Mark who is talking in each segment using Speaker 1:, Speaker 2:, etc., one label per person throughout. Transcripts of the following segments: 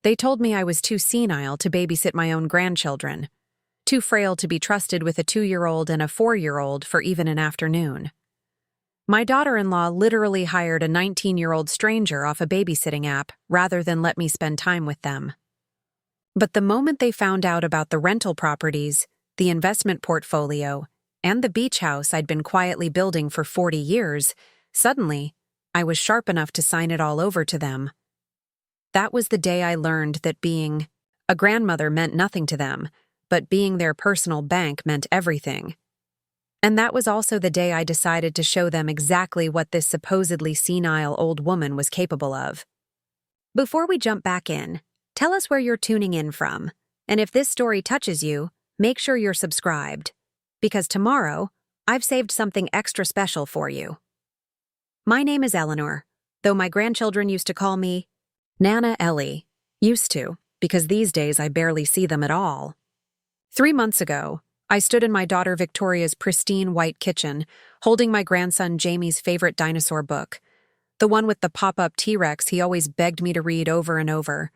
Speaker 1: They told me I was too senile to babysit my own grandchildren, too frail to be trusted with a 2-year-old and a 4-year-old for even an afternoon. My daughter-in-law literally hired a 19-year-old stranger off a babysitting app rather than let me spend time with them. But the moment they found out about the rental properties, the investment portfolio, and the beach house I'd been quietly building for 40 years, suddenly, I was sharp enough to sign it all over to them. That was the day I learned that being a grandmother meant nothing to them, but being their personal bank meant everything. And that was also the day I decided to show them exactly what this supposedly senile old woman was capable of. Before we jump back in, tell us where you're tuning in from, and if this story touches you, make sure you're subscribed, because tomorrow, I've saved something extra special for you. My name is Eleanor, though my grandchildren used to call me Nana Ellie. Used to, because these days I barely see them at all. 3 months ago, I stood in my daughter Victoria's pristine white kitchen, holding my grandson Jamie's favorite dinosaur book, the one with the pop-up T-Rex he always begged me to read over and over.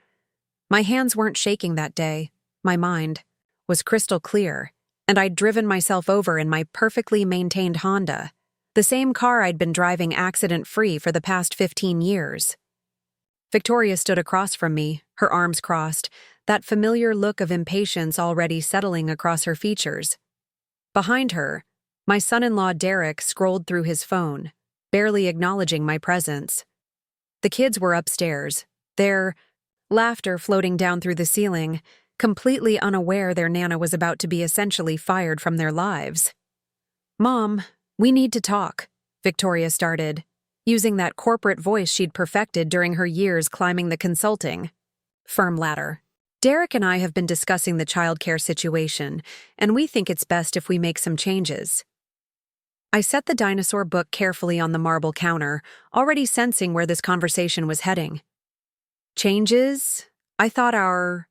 Speaker 1: My hands weren't shaking that day. My mind was crystal clear, and I'd driven myself over in my perfectly maintained Honda, the same car I'd been driving accident-free for the past 15 years. Victoria stood across from me, her arms crossed, that familiar look of impatience already settling across her features. Behind her, my son-in-law Derek scrolled through his phone, barely acknowledging my presence. The kids were upstairs, their laughter floating down through the ceiling, completely unaware their Nana was about to be essentially fired from their lives. "Mom, we need to talk," Victoria started, using that corporate voice she'd perfected during her years climbing the consulting firm ladder. "Derek and I have been discussing the childcare situation, and we think it's best if we make some changes." I set the dinosaur book carefully on the marble counter, already sensing where this conversation was heading. Changes? I thought our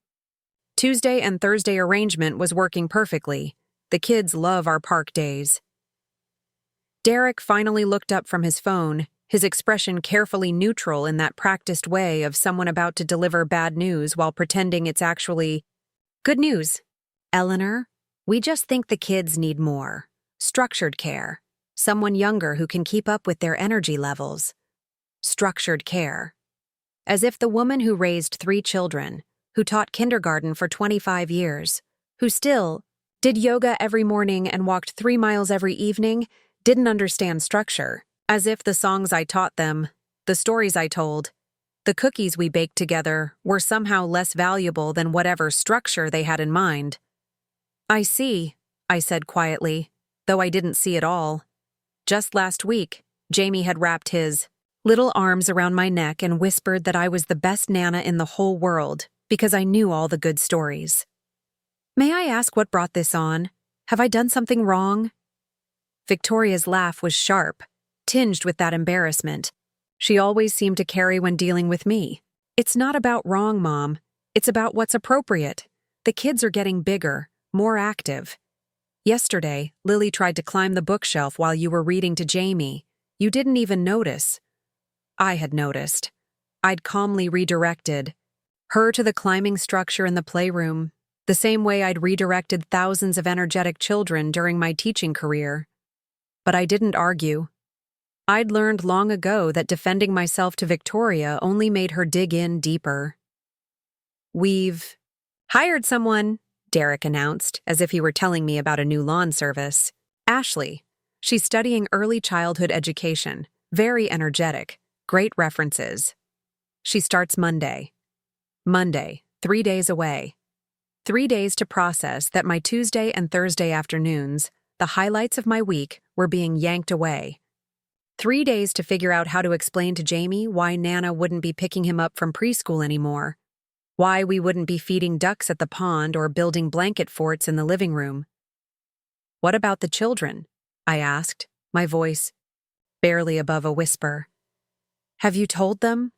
Speaker 1: Tuesday and Thursday arrangement was working perfectly. The kids love our park days. Derek finally looked up from his phone, his expression carefully neutral in that practiced way of someone about to deliver bad news while pretending it's actually good news. "Eleanor, we just think the kids need more structured care. Someone younger who can keep up with their energy levels." Structured care. As if the woman who raised 3 children, who taught kindergarten for 25 years, who still did yoga every morning and walked 3 miles every evening, didn't understand structure. As if the songs I taught them, the stories I told, the cookies we baked together were somehow less valuable than whatever structure they had in mind. "I see," I said quietly, though I didn't see it all. Just last week, Jamie had wrapped his little arms around my neck and whispered that I was the best Nana in the whole world because I knew all the good stories. "May I ask what brought this on? Have I done something wrong?" Victoria's laugh was sharp, tinged with that embarrassment she always seemed to carry when dealing with me. "It's not about wrong, Mom. It's about what's appropriate. The kids are getting bigger, more active. Yesterday, Lily tried to climb the bookshelf while you were reading to Jamie. You didn't even notice." I had noticed. I'd calmly redirected her to the climbing structure in the playroom, the same way I'd redirected thousands of energetic children during my teaching career. But I didn't argue. I'd learned long ago that defending myself to Victoria only made her dig in deeper. "We've hired someone," Derek announced, as if he were telling me about a new lawn service. "Ashley. She's studying early childhood education. Very energetic. Great references. She starts Monday. Monday, 3 days away. 3 days to process that my Tuesday and Thursday afternoons, the highlights of my week, were being yanked away. 3 days to figure out how to explain to Jamie why Nana wouldn't be picking him up from preschool anymore, why we wouldn't be feeding ducks at the pond or building blanket forts in the living room. "What about the children?" I asked, my voice barely above a whisper. "Have you told them?"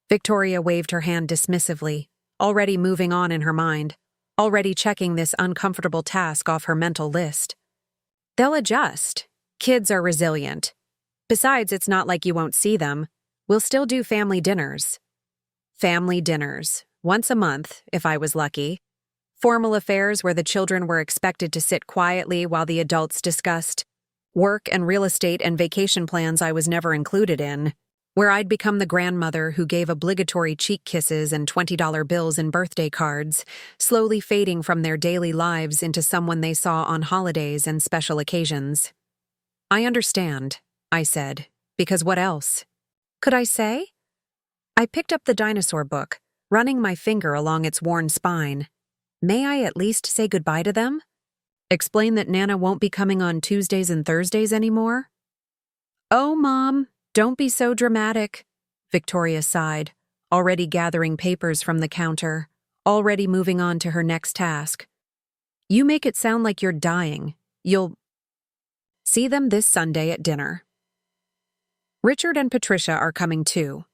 Speaker 1: Victoria waved her hand dismissively, already moving on in her mind, already checking this uncomfortable task off her mental list. "They'll adjust. Kids are resilient. Besides, it's not like you won't see them. We'll still do family dinners." Family dinners. once a month, if I was lucky. Formal affairs where the children were expected to sit quietly while the adults discussed work and real estate and vacation plans I was never included in, where I'd become the grandmother who gave obligatory cheek kisses and $20 bills and birthday cards, slowly fading from their daily lives into someone they saw on holidays and special occasions. I understand, I said, because what else could I say? I picked up the dinosaur book, running my finger along its worn spine. May I at least say goodbye to them? Explain that Nana won't be coming on Tuesdays and Thursdays anymore? Oh, Mom, don't be so dramatic, Victoria sighed, already gathering papers from the counter, already moving on to her next task. You make it sound like you're dying. You'll see them this Sunday at dinner. Richard and Patricia are coming too.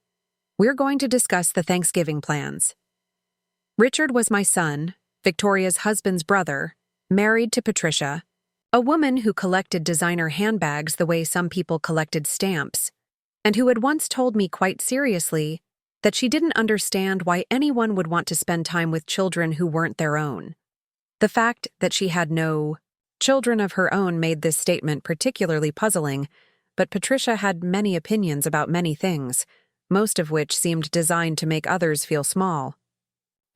Speaker 1: We're going to discuss the Thanksgiving plans. Richard was my son, Victoria's husband's brother, married to Patricia, a woman who collected designer handbags the way some people collected stamps, and who had once told me quite seriously that she didn't understand why anyone would want to spend time with children who weren't their own. The fact that she had no children of her own made this statement particularly puzzling, but Patricia had many opinions about many things, most of which seemed designed to make others feel small.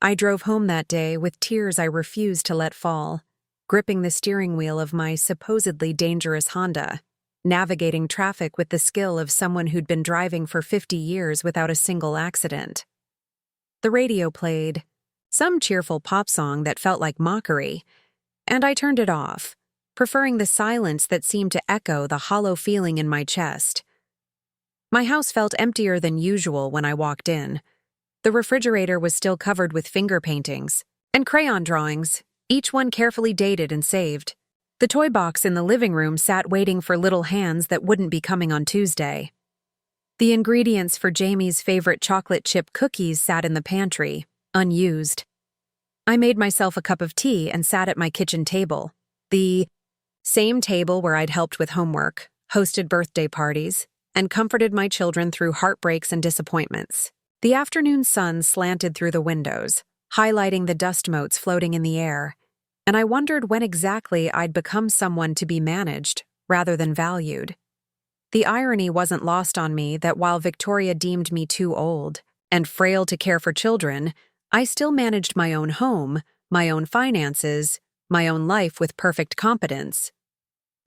Speaker 1: I drove home that day with tears I refused to let fall, gripping the steering wheel of my supposedly dangerous Honda, navigating traffic with the skill of someone who'd been driving for 50 years without a single accident. The radio played some cheerful pop song that felt like mockery, and I turned it off, preferring the silence that seemed to echo the hollow feeling in my chest. My house felt emptier than usual when I walked in. The refrigerator was still covered with finger paintings and crayon drawings, each one carefully dated and saved. The toy box in the living room sat waiting for little hands that wouldn't be coming on Tuesday. The ingredients for Jamie's favorite chocolate chip cookies sat in the pantry, unused. I made myself a cup of tea and sat at my kitchen table, the same table where I'd helped with homework, hosted birthday parties, and comforted my children through heartbreaks and disappointments. The afternoon sun slanted through the windows, highlighting the dust motes floating in the air, and I wondered when exactly I'd become someone to be managed rather than valued. The irony wasn't lost on me that while Victoria deemed me too old and frail to care for children, I still managed my own home, my own finances, my own life with perfect competence.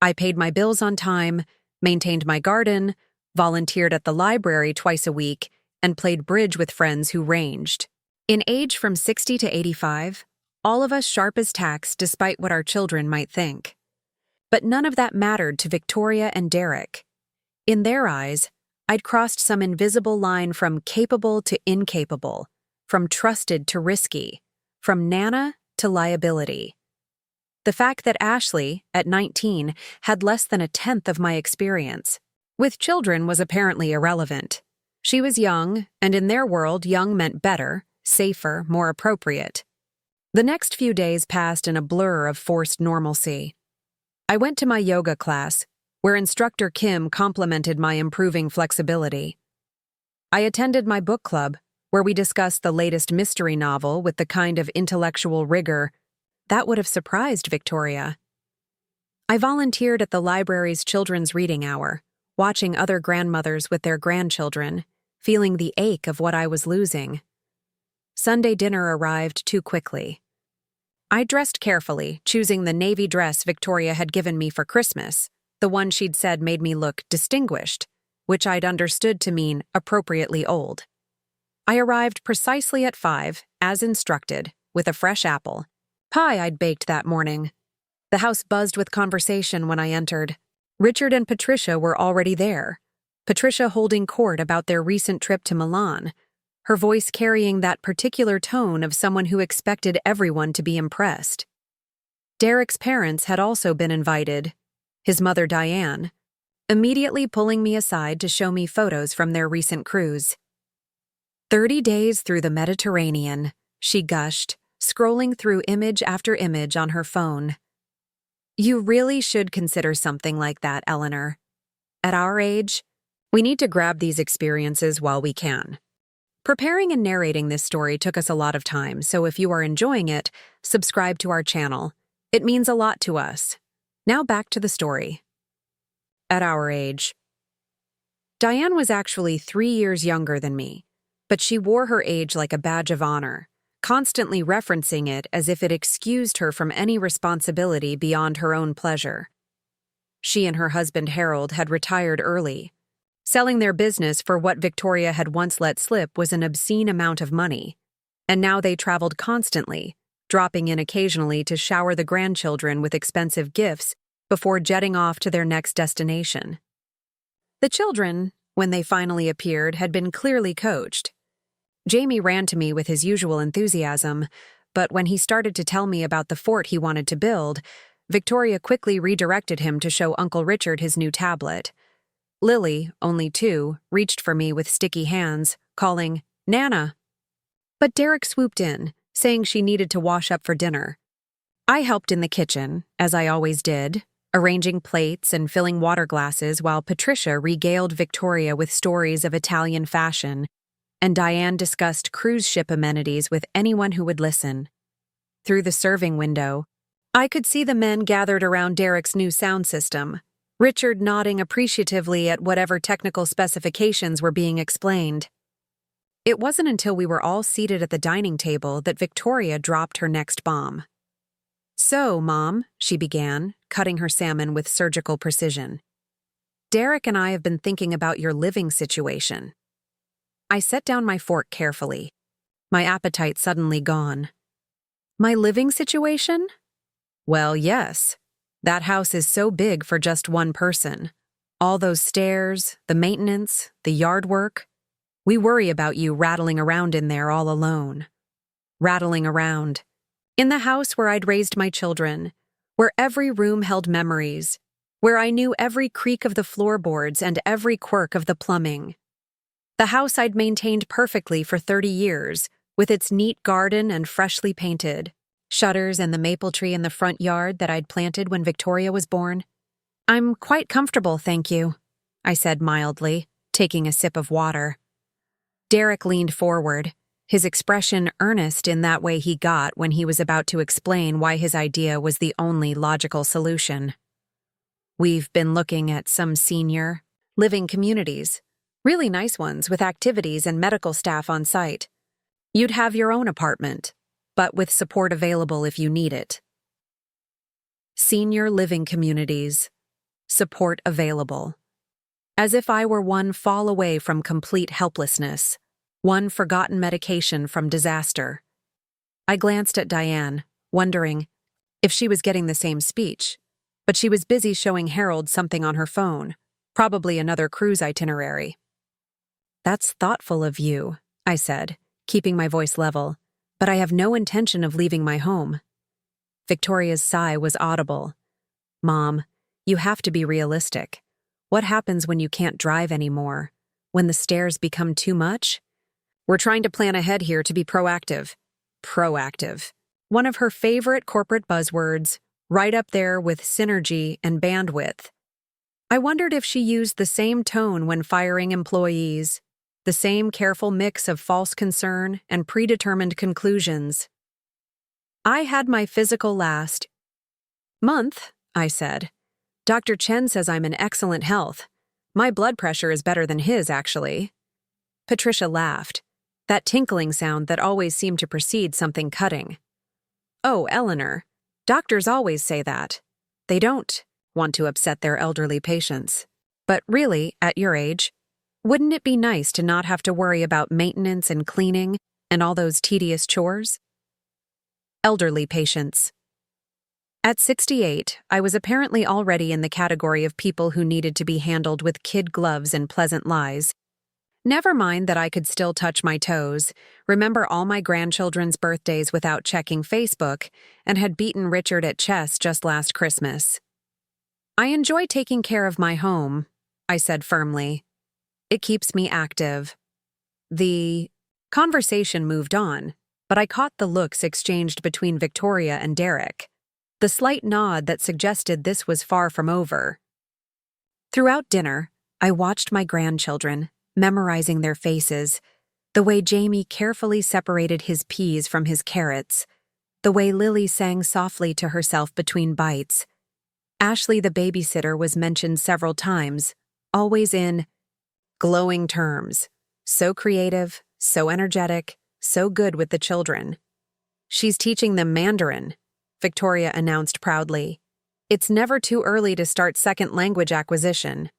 Speaker 1: I paid my bills on time, maintained my garden, volunteered at the library twice a week, and played bridge with friends who ranged in age from 60 to 85, all of us sharp as tacks despite what our children might think. But none of that mattered to Victoria and Derek. In their eyes, I'd crossed some invisible line from capable to incapable, from trusted to risky, from Nana to liability. The fact that Ashley, at 19, had less than a tenth of my experience with children was apparently irrelevant. She was young, and in their world, young meant better, safer, more appropriate. The next few days passed in a blur of forced normalcy. I went to my yoga class, where instructor Kim complimented my improving flexibility. I attended my book club, where we discussed the latest mystery novel with the kind of intellectual rigor that would have surprised Victoria. I volunteered at the library's children's reading hour, watching other grandmothers with their grandchildren, feeling the ache of what I was losing. Sunday dinner arrived too quickly. I dressed carefully, choosing the navy dress Victoria had given me for Christmas, the one she'd said made me look distinguished, which I'd understood to mean appropriately old. I arrived precisely at 5, as instructed, with a fresh apple pie I'd baked that morning. The house buzzed with conversation when I entered. Richard and Patricia were already there, Patricia holding court about their recent trip to Milan, her voice carrying that particular tone of someone who expected everyone to be impressed. Derek's parents had also been invited, his mother Diane, immediately pulling me aside to show me photos from their recent cruise. 30 days through the Mediterranean, she gushed, scrolling through image after image on her phone. You really should consider something like that, Eleanor. At our age, we need to grab these experiences while we can. Preparing and narrating this story took us a lot of time, so if you are enjoying it, subscribe to our channel. It means a lot to us. Now back to the story. At our age, Diane was actually 3 years younger than me, but she wore her age like a badge of honor, constantly referencing it as if it excused her from any responsibility beyond her own pleasure. She and her husband Harold had retired early. Selling their business for what Victoria had once let slip was an obscene amount of money, and now they traveled constantly, dropping in occasionally to shower the grandchildren with expensive gifts before jetting off to their next destination. The children, when they finally appeared, had been clearly coached. Jamie ran to me with his usual enthusiasm, but when he started to tell me about the fort he wanted to build, Victoria quickly redirected him to show Uncle Richard his new tablet. Lily, only 2, reached for me with sticky hands, calling, "Nana." But Derek swooped in, saying she needed to wash up for dinner. I helped in the kitchen, as I always did, arranging plates and filling water glasses while Patricia regaled Victoria with stories of Italian fashion, and Diane discussed cruise ship amenities with anyone who would listen. Through the serving window, I could see the men gathered around Derek's new sound system, Richard nodding appreciatively at whatever technical specifications were being explained. It wasn't until we were all seated at the dining table that Victoria dropped her next bomb. "So, Mom," she began, cutting her salmon with surgical precision. "Derek and I have been thinking about your living situation." I set down my fork carefully, my appetite suddenly gone. "My living situation?" "Well, yes. That house is so big for just one person. All those stairs, the maintenance, the yard work. We worry about you rattling around in there all alone." Rattling around. In the house where I'd raised my children, where every room held memories, where I knew every creak of the floorboards and every quirk of the plumbing. The house I'd maintained perfectly for 30 years, with its neat garden and freshly painted shutters and the maple tree in the front yard that I'd planted when Victoria was born. "I'm quite comfortable, thank you," I said mildly, taking a sip of water. Derek leaned forward, his expression earnest in that way he got when he was about to explain why his idea was the only logical solution. "We've been looking at some senior living communities, really nice ones with activities and medical staff on site. You'd have your own apartment, but with support available if you need it." Senior living communities. Support available. As if I were one fall away from complete helplessness, one forgotten medication from disaster. I glanced at Diane, wondering if she was getting the same speech, but she was busy showing Harold something on her phone, probably another cruise itinerary. "That's thoughtful of you," I said, keeping my voice level, "but I have no intention of leaving my home." Victoria's sigh was audible. "Mom, you have to be realistic. What happens when you can't drive anymore? When the stairs become too much?" "We're trying to plan ahead here to be proactive." Proactive. One of her favorite corporate buzzwords, right up there with synergy and bandwidth. I wondered if she used the same tone when firing employees, the same careful mix of false concern and predetermined conclusions. "I had my physical last month," I said. "Dr. Chen says I'm in excellent health. My blood pressure is better than his, actually." Patricia laughed, that tinkling sound that always seemed to precede something cutting. "Oh, Eleanor, doctors always say that. They don't want to upset their elderly patients. But really, at your age, wouldn't it be nice to not have to worry about maintenance and cleaning and all those tedious chores?" Elderly patients. At 68, I was apparently already in the category of people who needed to be handled with kid gloves and pleasant lies. Never mind that I could still touch my toes, remember all my grandchildren's birthdays without checking Facebook, and had beaten Richard at chess just last Christmas. "I enjoy taking care of my home," I said firmly. "It keeps me active." The conversation moved on, but I caught the looks exchanged between Victoria and Derek, the slight nod that suggested this was far from over. Throughout dinner, I watched my grandchildren, memorizing their faces, The way Jamie carefully separated his peas from his carrots, the way Lily sang softly to herself between bites. Ashley, the babysitter, was mentioned several times, always in glowing terms. So creative, so energetic, so good with the children. She's teaching them Mandarin, Victoria announced proudly. It's never too early to start second language acquisition.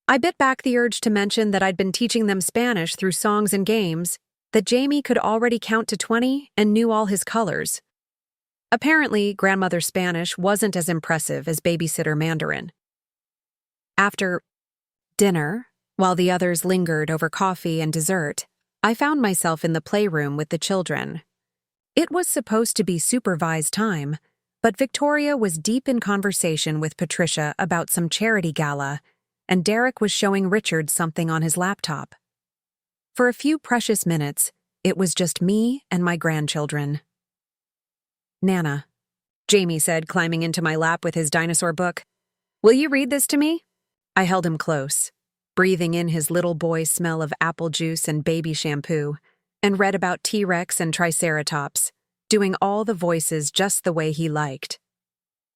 Speaker 1: I bit back the urge to mention that I'd been teaching them Spanish through songs and games, that Jamie could already count to 20 and knew all his colors. Apparently, grandmother Spanish wasn't as impressive as babysitter Mandarin. After dinner, while the others lingered over coffee and dessert, I found myself in the playroom with the children. It was supposed to be supervised time, but Victoria was deep in conversation with Patricia about some charity gala, and Derek was showing Richard something on his laptop. For a few precious minutes, it was just me and my grandchildren. "Nana," Jamie said, climbing into my lap with his dinosaur book, "will you read this to me?" I held him close, breathing in his little boy smell of apple juice and baby shampoo, and read about T-Rex and Triceratops, doing all the voices just the way he liked.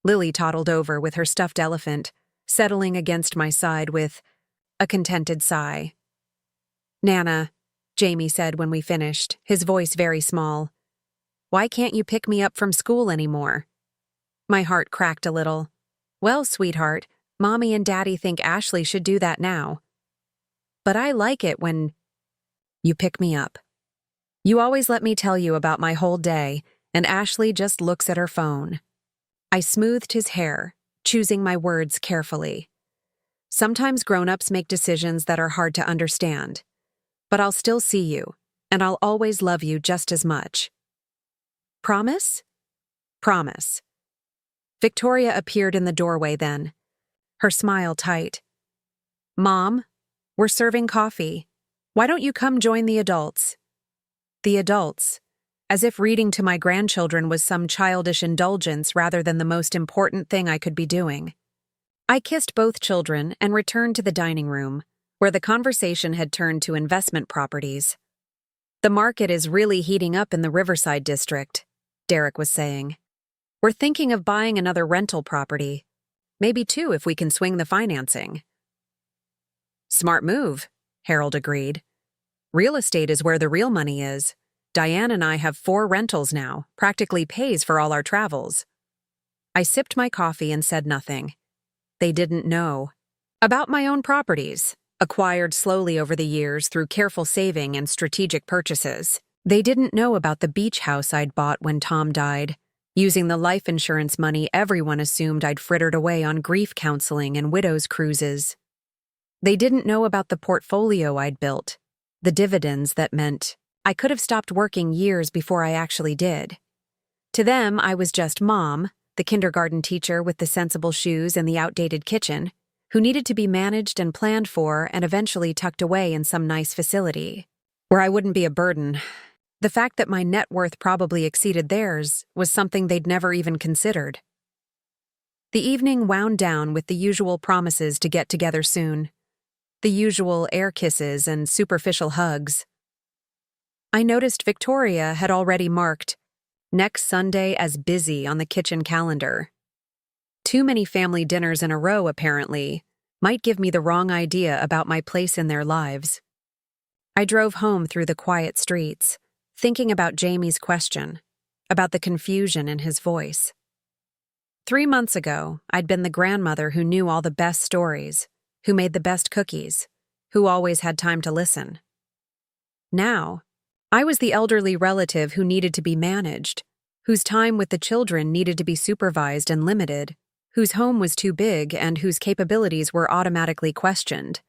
Speaker 1: Lily toddled over with her stuffed elephant, settling against my side with a contented sigh. "Nana," Jamie said when we finished, his voice very small, "why can't you pick me up from school anymore?" My heart cracked a little. "Well, sweetheart, Mommy and Daddy think Ashley should do that now. But I like it when you pick me up. You always let me tell you about my whole day, and Ashley just looks at her phone." I smoothed his hair, choosing my words carefully. Sometimes grown-ups make decisions that are hard to understand. But I'll still see you, and I'll always love you just as much. Promise? Promise. Victoria appeared in the doorway then, her smile tight. "Mom, we're serving coffee. Why don't you come join the adults?" The adults, as if reading to my grandchildren was some childish indulgence rather than the most important thing I could be doing. I kissed both children and returned to the dining room, where the conversation had turned to investment properties. "The market is really heating up in the Riverside district," Derek was saying. "We're thinking of buying another rental property. Maybe two if we can swing the financing." "Smart move," Harold agreed. "Real estate is where the real money is. Diane and I have 4 rentals now, practically pays for all our travels." I sipped my coffee and said nothing. They didn't know. About my own properties, acquired slowly over the years through careful saving and strategic purchases. They didn't know about the beach house I'd bought when Tom died, using the life insurance money everyone assumed I'd frittered away on grief counseling and widows' cruises. They didn't know about the portfolio I'd built, the dividends that meant I could have stopped working years before I actually did. To them, I was just Mom, the kindergarten teacher with the sensible shoes and the outdated kitchen, who needed to be managed and planned for and eventually tucked away in some nice facility, where I wouldn't be a burden. The fact that my net worth probably exceeded theirs was something they'd never even considered. The evening wound down with the usual promises to get together soon, the usual air kisses and superficial hugs. I noticed Victoria had already marked next Sunday as busy on the kitchen calendar. Too many family dinners in a row, apparently, might give me the wrong idea about my place in their lives. I drove home through the quiet streets, thinking about Jamie's question, about the confusion in his voice. 3 months ago, I'd been the grandmother who knew all the best stories, who made the best cookies, who always had time to listen. Now, I was the elderly relative who needed to be managed, whose time with the children needed to be supervised and limited, whose home was too big and whose capabilities were automatically questioned.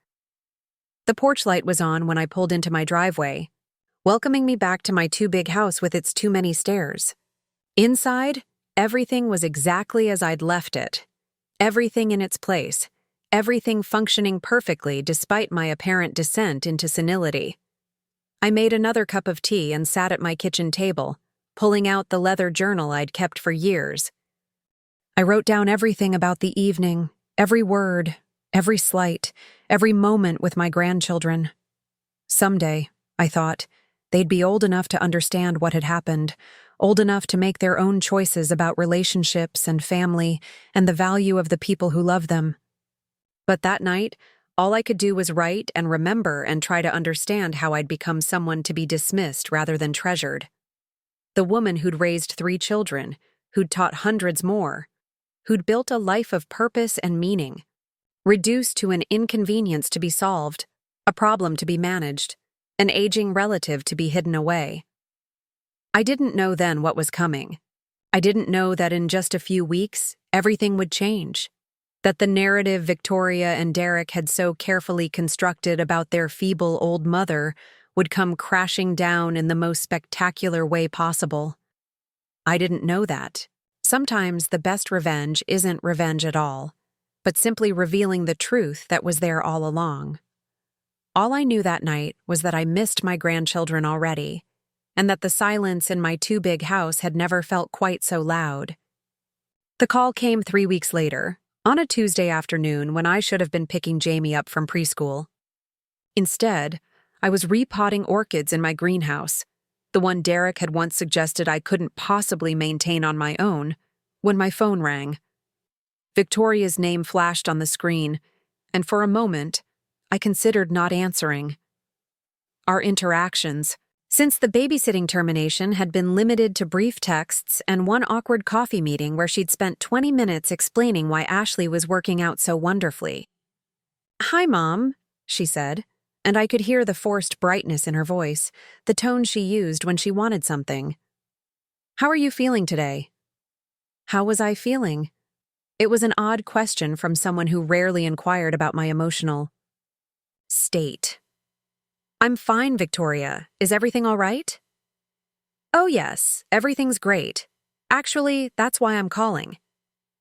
Speaker 1: The porch light was on when I pulled into my driveway, welcoming me back to my too big house with its too many stairs. Inside, everything was exactly as I'd left it. Everything in its place, everything functioning perfectly despite my apparent descent into senility. I made another cup of tea and sat at my kitchen table, pulling out the leather journal I'd kept for years. I wrote down everything about the evening, every word, every slight, every moment with my grandchildren. Someday, I thought, They'd be old enough to understand what had happened, old enough to make their own choices about relationships and family and the value of the people who love them. But that night, all I could do was write and remember and try to understand how I'd become someone to be dismissed rather than treasured. The woman who'd raised 3 children, who'd taught hundreds more, who'd built a life of purpose and meaning, reduced to an inconvenience to be solved, a problem to be managed, an aging relative to be hidden away. I didn't know then what was coming. I didn't know that in just a few weeks, everything would change. That the narrative Victoria and Derek had so carefully constructed about their feeble old mother would come crashing down in the most spectacular way possible. I didn't know that. Sometimes the best revenge isn't revenge at all, but simply revealing the truth that was there all along. All I knew that night was that I missed my grandchildren already, and that the silence in my too-big house had never felt quite so loud. The call came 3 weeks later, on a Tuesday afternoon when I should have been picking Jamie up from preschool. Instead, I was repotting orchids in my greenhouse, the one Derek had once suggested I couldn't possibly maintain on my own, when my phone rang. Victoria's name flashed on the screen, and for a moment, I considered not answering. Our interactions, since the babysitting termination, had been limited to brief texts and one awkward coffee meeting where she'd spent 20 minutes explaining why Ashley was working out so wonderfully. "Hi, Mom," she said, and I could hear the forced brightness in her voice, the tone she used when she wanted something. "How are you feeling today?" How was I feeling? It was an odd question from someone who rarely inquired about my emotional state. "I'm fine, Victoria. Is everything all right?" "Oh yes, everything's great. Actually, that's why I'm calling.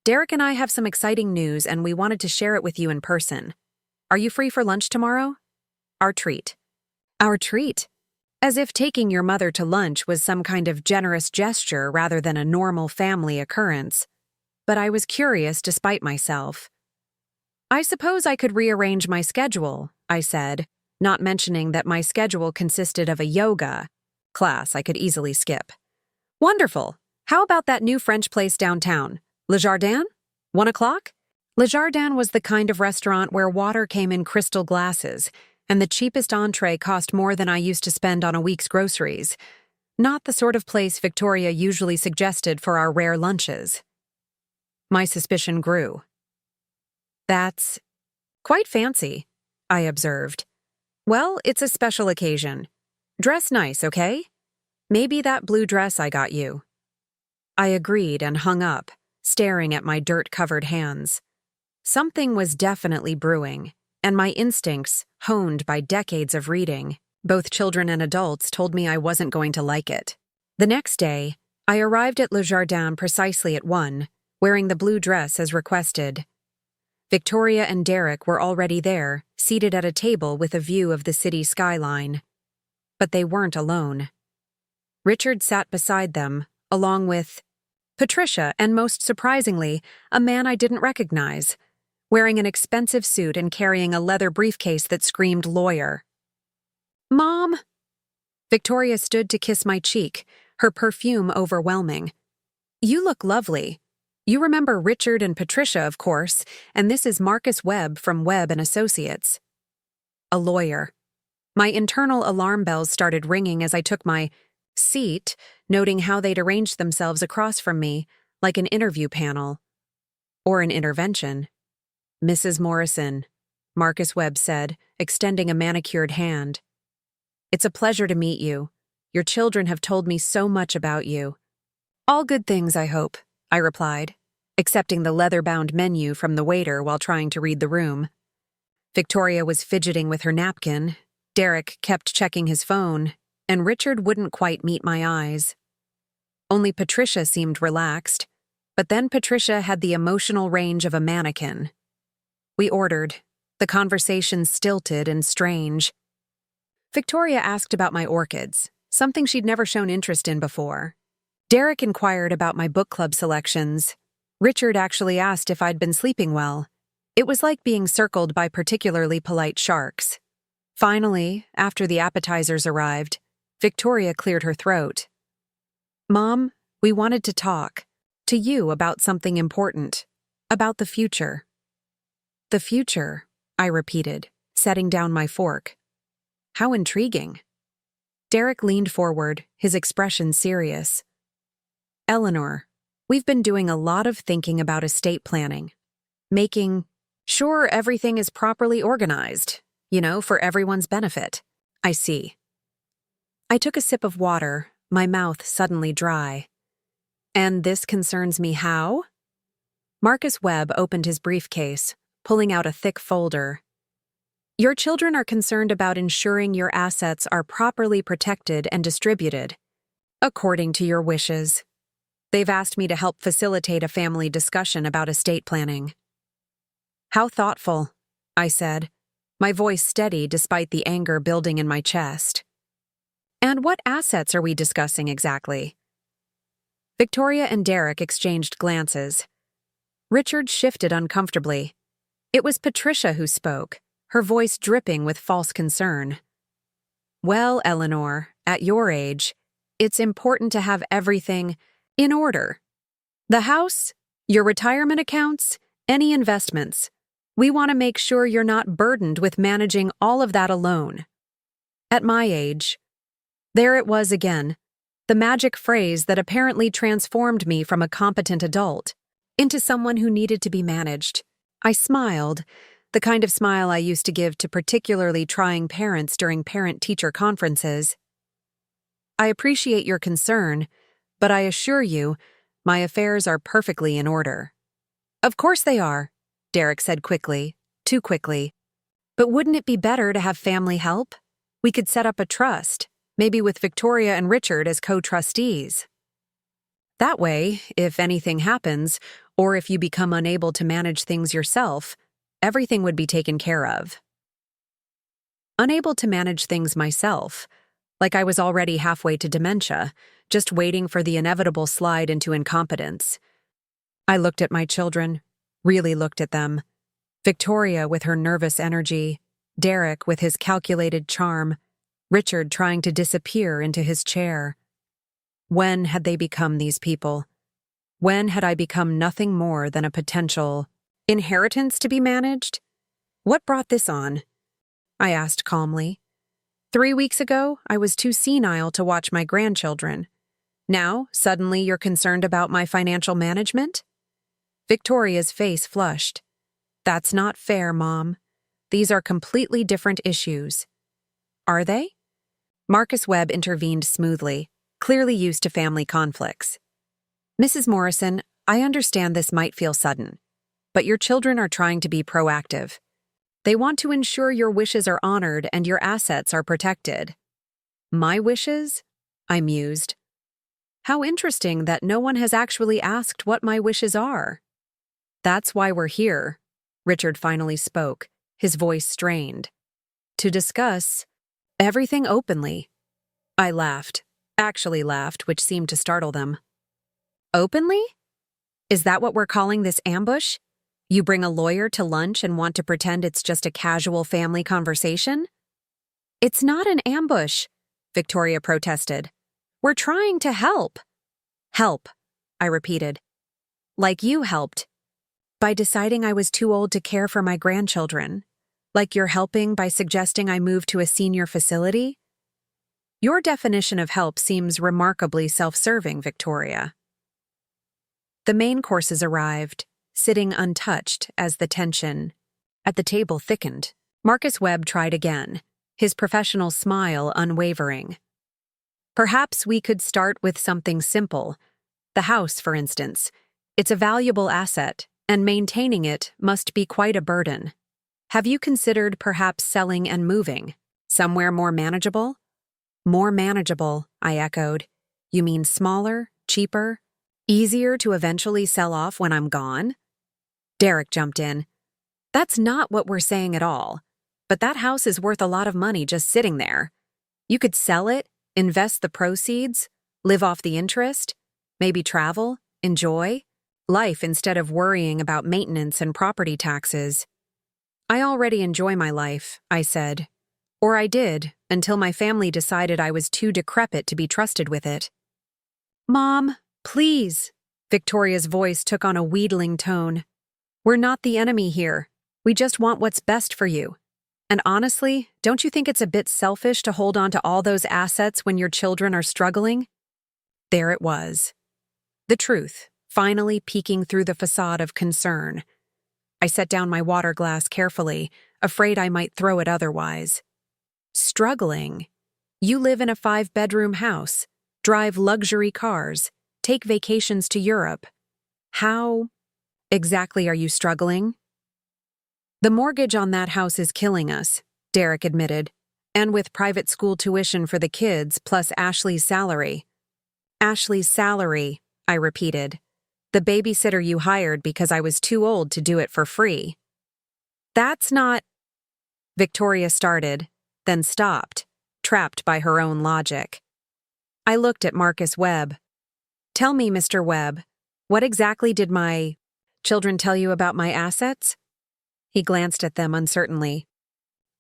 Speaker 1: Derek and I have some exciting news and we wanted to share it with you in person. Are you free for lunch tomorrow? Our treat." Our treat? As if taking your mother to lunch was some kind of generous gesture rather than a normal family occurrence. But I was curious despite myself. "I suppose I could rearrange my schedule," I said, not mentioning that my schedule consisted of a yoga class I could easily skip. "Wonderful. How about that new French place downtown? Le Jardin? 1 o'clock? Le Jardin was the kind of restaurant where water came in crystal glasses, and the cheapest entree cost more than I used to spend on a week's groceries. Not the sort of place Victoria usually suggested for our rare lunches. My suspicion grew. "That's quite fancy," I observed. "Well, it's a special occasion. Dress nice, okay? Maybe that blue dress I got you." I agreed and hung up, staring at my dirt-covered hands. Something was definitely brewing, and my instincts, honed by decades of reading, both children and adults, told me I wasn't going to like it. The next day, I arrived at Le Jardin precisely at 1, wearing the blue dress as requested. Victoria and Derek were already there, seated at a table with a view of the city skyline. But they weren't alone. Richard sat beside them, along with Patricia, and most surprisingly, a man I didn't recognize, wearing an expensive suit and carrying a leather briefcase that screamed lawyer. "Mom!" Victoria stood to kiss my cheek, her perfume overwhelming. "You look lovely. You remember Richard and Patricia, of course, and this is Marcus Webb from Webb and Associates." A lawyer. My internal alarm bells started ringing as I took my seat, noting how they'd arranged themselves across from me, like an interview panel. Or an intervention. "Mrs. Morrison," Marcus Webb said, extending a manicured hand. "It's a pleasure to meet you. Your children have told me so much about you." "All good things, I hope," I replied, accepting the leather-bound menu from the waiter while trying to read the room. Victoria was fidgeting with her napkin, Derek kept checking his phone, and Richard wouldn't quite meet my eyes. Only Patricia seemed relaxed, but then Patricia had the emotional range of a mannequin. We ordered, the conversation stilted and strange. Victoria asked about my orchids, something she'd never shown interest in before. Derek inquired about my book club selections. Richard actually asked if I'd been sleeping well. It was like being circled by particularly polite sharks. Finally, after the appetizers arrived, Victoria cleared her throat. Mom, we wanted to talk to you about something important, about the future. The future, I repeated, setting down my fork. How intriguing. Derek leaned forward, his expression serious. Eleanor, we've been doing a lot of thinking about estate planning. Making sure everything is properly organized, for everyone's benefit. I see. I took a sip of water, my mouth suddenly dry. And this concerns me how? Marcus Webb opened his briefcase, pulling out a thick folder. Your children are concerned about ensuring your assets are properly protected and distributed, according to your wishes. They've asked me to help facilitate a family discussion about estate planning. How thoughtful, I said, my voice steady despite the anger building in my chest. And what assets are we discussing exactly? Victoria and Derek exchanged glances. Richard shifted uncomfortably. It was Patricia who spoke, her voice dripping with false concern. Well, Eleanor, at your age, it's important to have everything in order. The house, your retirement accounts, any investments. We want to make sure you're not burdened with managing all of that alone. At my age, there it was again, the magic phrase that apparently transformed me from a competent adult into someone who needed to be managed. I smiled, the kind of smile I used to give to particularly trying parents during parent-teacher conferences. I appreciate your concern, but I assure you, my affairs are perfectly in order. Of course they are, Derek said quickly, too quickly. But wouldn't it be better to have family help? We could set up a trust, maybe with Victoria and Richard as co-trustees. That way, if anything happens, or if you become unable to manage things yourself, everything would be taken care of. Unable to manage things myself, like I was already halfway to dementia, just waiting for the inevitable slide into incompetence. I looked at my children, really looked at them. Victoria with her nervous energy, Derek with his calculated charm, Richard trying to disappear into his chair. When had they become these people? When had I become nothing more than a potential inheritance to be managed? What brought this on? I asked calmly. 3 weeks ago, I was too senile to watch my grandchildren. Now, suddenly you're concerned about my financial management? Victoria's face flushed. That's not fair, Mom. These are completely different issues. Are they? Marcus Webb intervened smoothly, clearly used to family conflicts. Mrs. Morrison, I understand this might feel sudden, but your children are trying to be proactive. They want to ensure your wishes are honored and your assets are protected. My wishes? I mused. How interesting that no one has actually asked what my wishes are. That's why we're here, Richard finally spoke, his voice strained. To discuss everything openly. I laughed, actually laughed, which seemed to startle them. Openly? Is that what we're calling this ambush? You bring a lawyer to lunch and want to pretend it's just a casual family conversation? It's not an ambush, Victoria protested. We're trying to help. Help, I repeated. Like you helped. By deciding I was too old to care for my grandchildren. Like you're helping by suggesting I move to a senior facility? Your definition of help seems remarkably self-serving, Victoria. The main courses arrived, sitting untouched as the tension at the table thickened. Marcus Webb tried again, his professional smile unwavering. Perhaps we could start with something simple. The house, for instance. It's a valuable asset, and maintaining it must be quite a burden. Have you considered perhaps selling and moving? Somewhere more manageable? More manageable, I echoed. You mean smaller, cheaper, easier to eventually sell off when I'm gone? Derek jumped in. That's not what we're saying at all. But that house is worth a lot of money just sitting there. You could sell it, invest the proceeds, live off the interest, maybe travel, enjoy life instead of worrying about maintenance and property taxes. I already enjoy my life, I said. Or I did, until my family decided I was too decrepit to be trusted with it. Mom, please. Victoria's voice took on a wheedling tone. We're not the enemy here. We just want what's best for you. And honestly, don't you think it's a bit selfish to hold on to all those assets when your children are struggling? There it was. The truth, finally peeking through the facade of concern. I set down my water glass carefully, afraid I might throw it otherwise. Struggling? You live in a 5-bedroom house, drive luxury cars, take vacations to Europe. How exactly are you struggling? The mortgage on that house is killing us, Derek admitted, and with private school tuition for the kids plus Ashley's salary. Ashley's salary, I repeated. The babysitter you hired because I was too old to do it for free. That's not... Victoria started, then stopped, trapped by her own logic. I looked at Marcus Webb. Tell me, Mr. Webb, what exactly did my children tell you about my assets? He glanced at them uncertainly.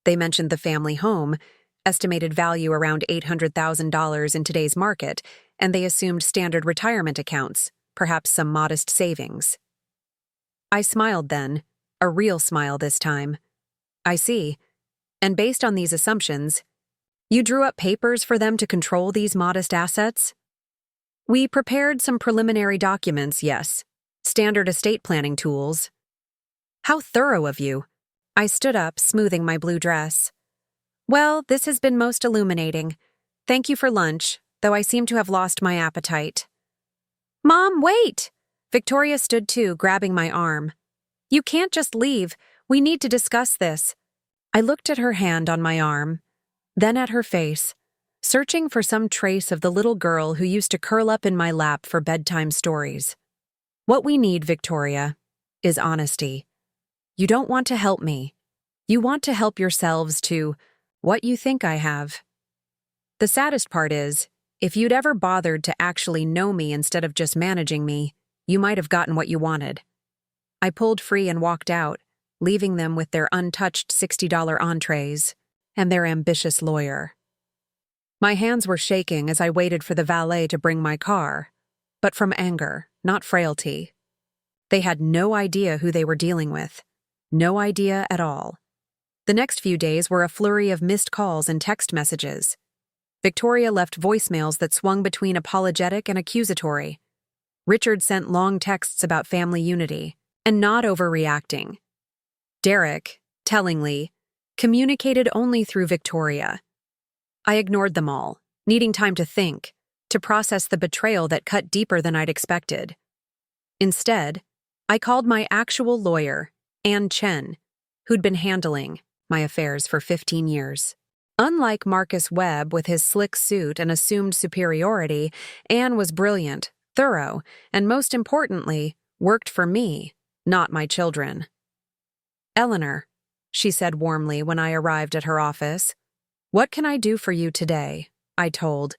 Speaker 1: They mentioned the family home, estimated value around $800,000 in today's market, and they assumed standard retirement accounts, perhaps some modest savings. I smiled then, a real smile this time. I see. And based on these assumptions, you drew up papers for them to control these modest assets? We prepared some preliminary documents, yes. Standard estate planning tools. How thorough of you. I stood up, smoothing my blue dress. Well, this has been most illuminating. Thank you for lunch, though I seem to have lost my appetite. Mom, wait! Victoria stood too, grabbing my arm. You can't just leave. We need to discuss this. I looked at her hand on my arm, then at her face, searching for some trace of the little girl who used to curl up in my lap for bedtime stories. What we need, Victoria, is honesty. You don't want to help me. You want to help yourselves to what you think I have. The saddest part is, if you'd ever bothered to actually know me instead of just managing me, you might have gotten what you wanted. I pulled free and walked out, leaving them with their untouched $60 entrees and their ambitious lawyer. My hands were shaking as I waited for the valet to bring my car, but from anger, not frailty. They had no idea who they were dealing with. No idea at all. The next few days were a flurry of missed calls and text messages. Victoria left voicemails that swung between apologetic and accusatory. Richard sent long texts about family unity and not overreacting. Derek, tellingly, communicated only through Victoria. I ignored them all, needing time to think, to process the betrayal that cut deeper than I'd expected. Instead, I called my actual lawyer, Ann Chen, who'd been handling my affairs for 15 years. Unlike Marcus Webb with his slick suit and assumed superiority, Ann was brilliant, thorough, and most importantly, worked for me, not my children. Eleanor, she said warmly when I arrived at her office, what can I do for you today? I told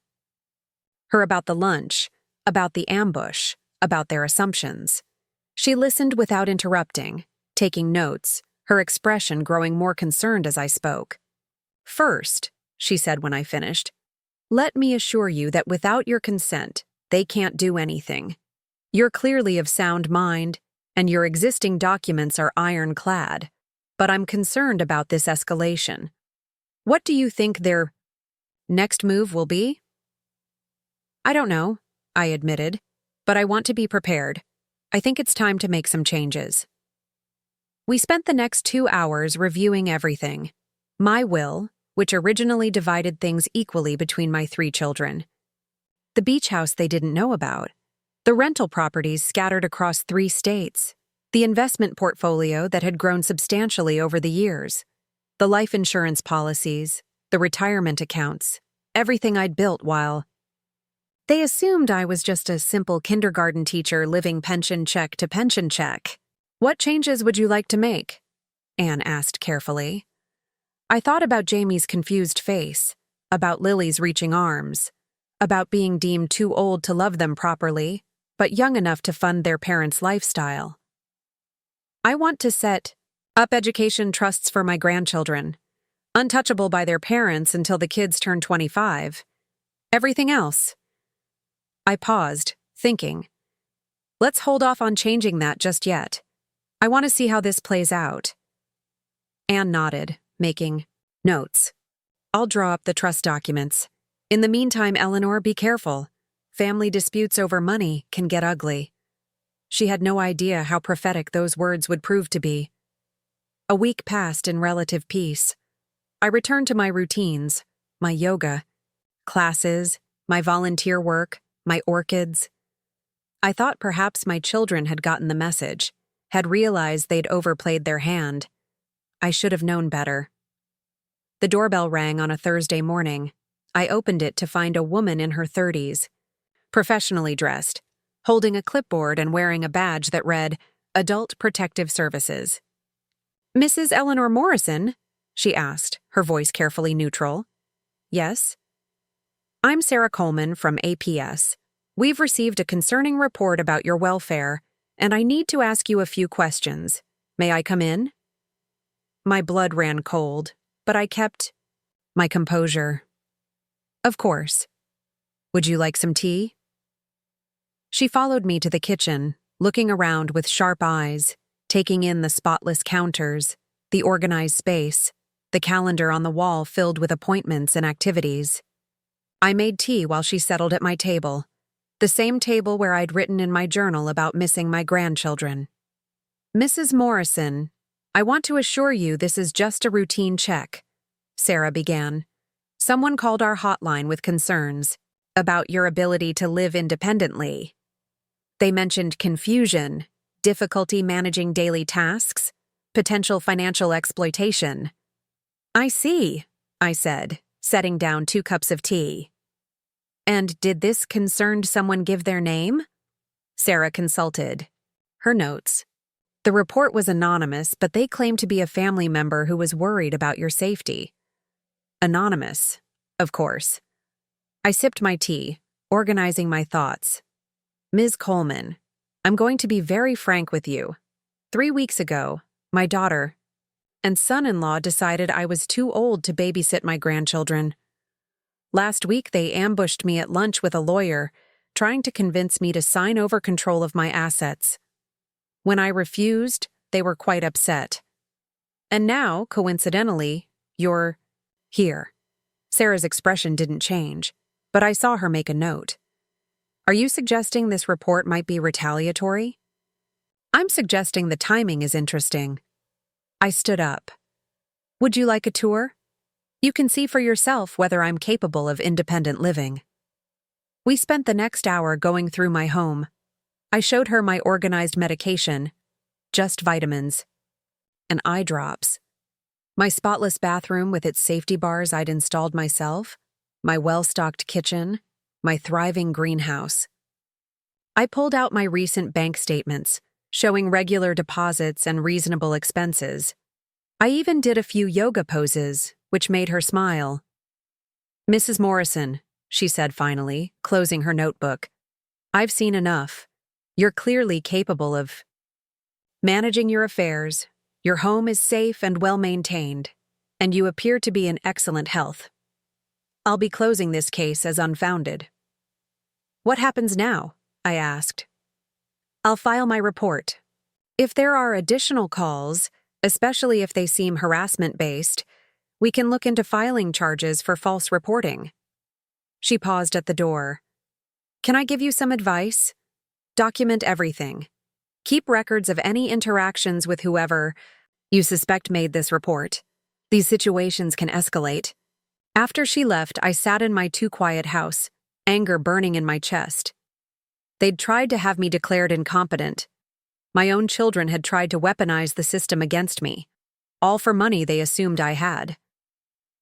Speaker 1: her about the lunch, about the ambush, about their assumptions. She listened without interrupting, taking notes, her expression growing more concerned as I spoke. First, she said when I finished, let me assure you that without your consent, they can't do anything. You're clearly of sound mind, and your existing documents are ironclad, but I'm concerned about this escalation. What do you think their next move will be? I don't know, I admitted, but I want to be prepared. I think it's time to make some changes. We spent the next 2 hours reviewing everything. My will, which originally divided things equally between my 3 children. The beach house they didn't know about. The rental properties scattered across 3 states. The investment portfolio that had grown substantially over the years. The life insurance policies, the retirement accounts, everything I'd built while... They assumed I was just a simple kindergarten teacher living pension check to pension check. What changes would you like to make? Anne asked carefully. I thought about Jamie's confused face, about Lily's reaching arms, about being deemed too old to love them properly, but young enough to fund their parents' lifestyle. I want to set up education trusts for my grandchildren. Untouchable by their parents until the kids turn 25. Everything else. I paused, thinking. Let's hold off on changing that just yet. I want to see how this plays out. Anne nodded, making notes. I'll draw up the trust documents. In the meantime, Eleanor, be careful. Family disputes over money can get ugly. She had no idea how prophetic those words would prove to be. A week passed in relative peace. I returned to my routines, my yoga, classes, my volunteer work, my orchids. I thought perhaps my children had gotten the message, had realized they'd overplayed their hand. I should have known better. The doorbell rang on a Thursday morning. I opened it to find a woman in her 30s, professionally dressed, holding a clipboard and wearing a badge that read, Adult Protective Services. Mrs. Eleanor Morrison? She asked, her voice carefully neutral. Yes? I'm Sarah Coleman from APS. We've received a concerning report about your welfare, and I need to ask you a few questions. May I come in? My blood ran cold, but I kept my composure. Of course. Would you like some tea? She followed me to the kitchen, looking around with sharp eyes, taking in the spotless counters, the organized space, the calendar on the wall filled with appointments and activities. I made tea while she settled at my table, the same table where I'd written in my journal about missing my grandchildren. Mrs. Morrison, I want to assure you this is just a routine check, Sarah began. Someone called our hotline with concerns about your ability to live independently. They mentioned confusion, difficulty managing daily tasks, potential financial exploitation. I see, I said, setting down 2 cups of tea. And did this concerned someone give their name? Sarah consulted her notes. The report was anonymous, but they claimed to be a family member who was worried about your safety. Anonymous, of course. I sipped my tea, organizing my thoughts. Ms. Coleman, I'm going to be very frank with you. 3 weeks ago, my daughter and son-in-law decided I was too old to babysit my grandchildren. Last week, they ambushed me at lunch with a lawyer, trying to convince me to sign over control of my assets. When I refused, they were quite upset. And now, coincidentally, you're here. Sarah's expression didn't change, but I saw her make a note. Are you suggesting this report might be retaliatory? I'm suggesting the timing is interesting. I stood up. Would you like a tour? You can see for yourself whether I'm capable of independent living. We spent the next hour going through my home. I showed her my organized medication, just vitamins, and eye drops. My spotless bathroom with its safety bars I'd installed myself, my well-stocked kitchen, my thriving greenhouse. I pulled out my recent bank statements, showing regular deposits and reasonable expenses. I even did a few yoga poses, which made her smile. Mrs. Morrison, she said finally, closing her notebook, I've seen enough. You're clearly capable of managing your affairs. Your home is safe and well-maintained, and you appear to be in excellent health. I'll be closing this case as unfounded. What happens now? I asked. I'll file my report. If there are additional calls, especially if they seem harassment-based, we can look into filing charges for false reporting. She paused at the door. Can I give you some advice? Document everything. Keep records of any interactions with whoever you suspect made this report. These situations can escalate. After she left, I sat in my too-quiet house, anger burning in my chest. They'd tried to have me declared incompetent. My own children had tried to weaponize the system against me, all for money they assumed I had.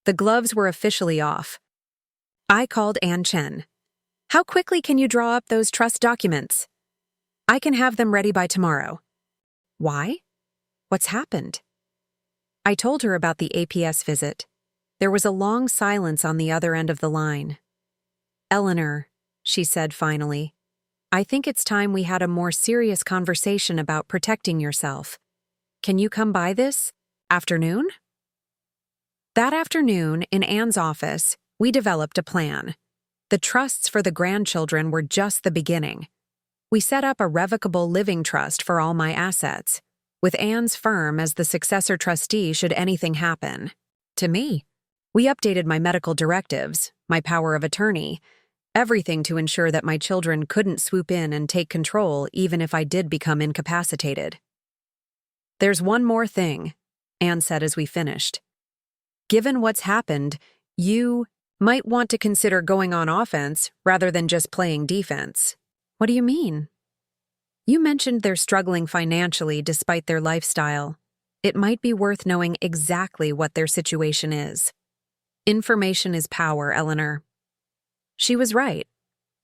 Speaker 1: The gloves were officially off. I called Ann Chen. How quickly can you draw up those trust documents? I can have them ready by tomorrow. Why? What's happened? I told her about the APS visit. There was a long silence on the other end of the line. Eleanor, she said finally, I think it's time we had a more serious conversation about protecting yourself. Can you come by this afternoon? That afternoon, in Anne's office, we developed a plan. The trusts for the grandchildren were just the beginning. We set up a revocable living trust for all my assets, with Anne's firm as the successor trustee should anything happen. To me, we updated my medical directives, my power of attorney, everything to ensure that my children couldn't swoop in and take control even if I did become incapacitated. "There's one more thing," Anne said as we finished. "Given what's happened, you might want to consider going on offense rather than just playing defense." "What do you mean?" "You mentioned they're struggling financially despite their lifestyle. It might be worth knowing exactly what their situation is. Information is power, Eleanor." She was right.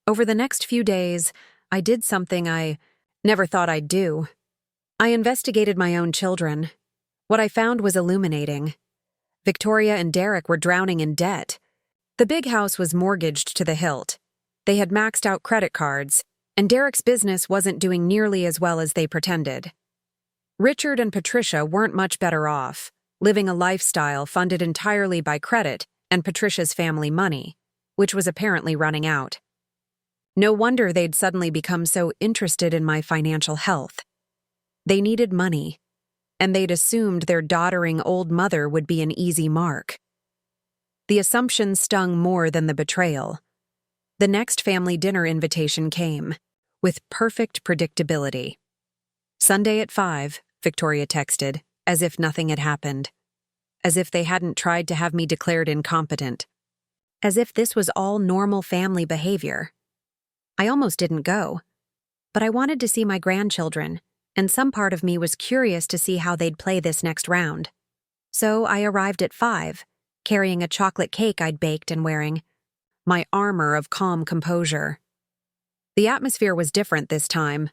Speaker 1: Over the next few days, I did something I never thought I'd do. I investigated my own children. What I found was illuminating. Victoria and Derek were drowning in debt. The big house was mortgaged to the hilt. They had maxed out credit cards, and Derek's business wasn't doing nearly as well as they pretended. Richard and Patricia weren't much better off, living a lifestyle funded entirely by credit and Patricia's family money, which was apparently running out. No wonder they'd suddenly become so interested in my financial health. They needed money, and they'd assumed their doddering old mother would be an easy mark. The assumption stung more than the betrayal. The next family dinner invitation came, with perfect predictability. "Sunday at 5, Victoria texted, as if nothing had happened. As if they hadn't tried to have me declared incompetent. As if this was all normal family behavior. I almost didn't go. But I wanted to see my grandchildren, and some part of me was curious to see how they'd play this next round. So I arrived at 5, carrying a chocolate cake I'd baked and wearing my armor of calm composure. The atmosphere was different this time.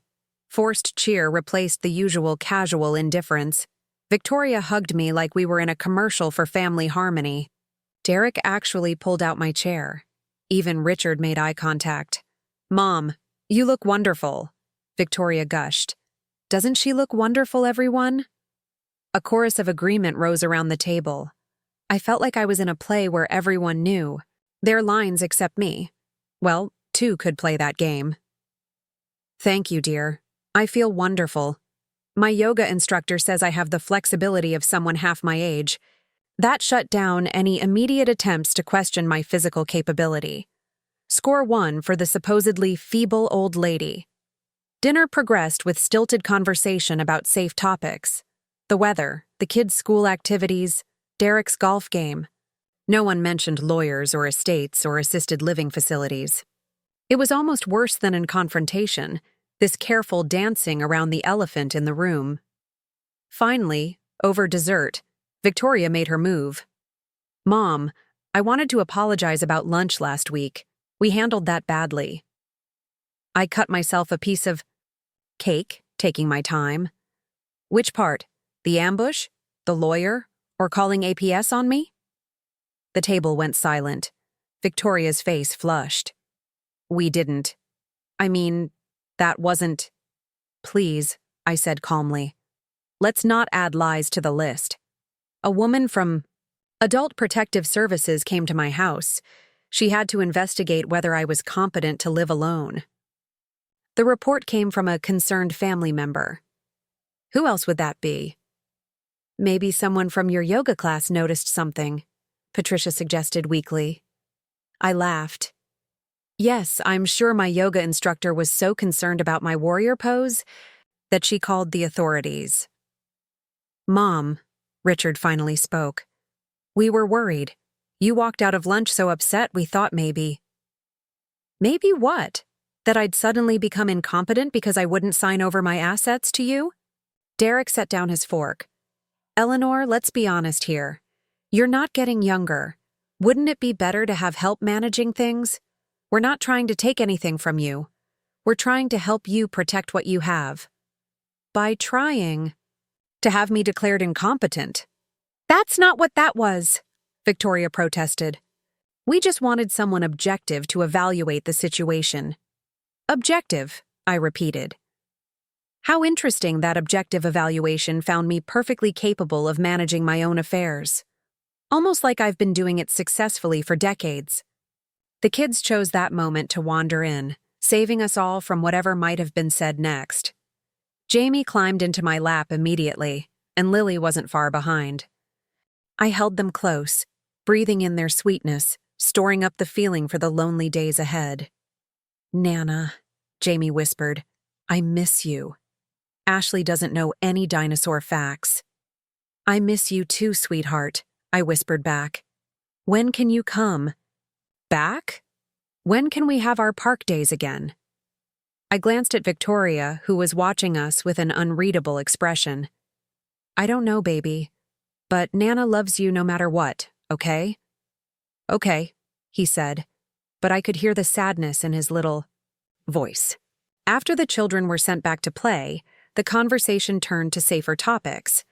Speaker 1: Forced cheer replaced the usual casual indifference. Victoria hugged me like we were in a commercial for family harmony. Derek actually pulled out my chair. Even Richard made eye contact. "Mom, you look wonderful," Victoria gushed. "Doesn't she look wonderful, everyone?" A chorus of agreement rose around the table. I felt like I was in a play where everyone knew their lines except me. Well, 2 could play that game. "Thank you, dear. I feel wonderful. My yoga instructor says I have the flexibility of someone half my age." That shut down any immediate attempts to question my physical capability. Score 1 for the supposedly feeble old lady. Dinner progressed with stilted conversation about safe topics. The weather, the kids' school activities, Derek's golf game. No one mentioned lawyers or estates or assisted living facilities. It was almost worse than in confrontation, this careful dancing around the elephant in the room. Finally, over dessert, Victoria made her move. "Mom, I wanted to apologize about lunch last week. We handled that badly." I cut myself a piece of cake, taking my time. "Which part? The ambush? The lawyer? Or calling APS on me?" The table went silent. Victoria's face flushed. "We didn't. I mean, that wasn't—" "Please," I said calmly. "Let's not add lies to the list. A woman from Adult Protective Services came to my house. She had to investigate whether I was competent to live alone. The report came from a concerned family member. Who else would that be?" "Maybe someone from your yoga class noticed something," Patricia suggested weakly. I laughed. Yes, I'm sure my yoga instructor was so concerned about my warrior pose that she called the authorities. "Mom," Richard finally spoke. "We were worried. You walked out of lunch so upset we thought maybe." "Maybe what? That I'd suddenly become incompetent because I wouldn't sign over my assets to you?" Derek set down his fork. "Eleanor, let's be honest here. You're not getting younger. Wouldn't it be better to have help managing things? We're not trying to take anything from you. We're trying to help you protect what you have. By trying to have me declared incompetent." "That's not what that was," Victoria protested. "We just wanted someone objective to evaluate the situation." "Objective," I repeated. How interesting that objective evaluation found me perfectly capable of managing my own affairs. almost like I've been doing it successfully for decades. The kids chose that moment to wander in, saving us all from whatever might have been said next. Jamie climbed into my lap immediately, and Lily wasn't far behind. I held them close, breathing in their sweetness, storing up the feeling for the lonely days ahead. "Nana," Jamie whispered, "I miss you. Ashley doesn't know any dinosaur facts." "I miss you too, sweetheart," I whispered back. "When can you come?" "Back? When can we have our park days again?" I glanced at Victoria, who was watching us with an unreadable expression. "I don't know, baby, but Nana loves you no matter what, okay?" "Okay," he said, but I could hear the sadness in his little voice. After the children were sent back to play, the conversation turned to safer topics,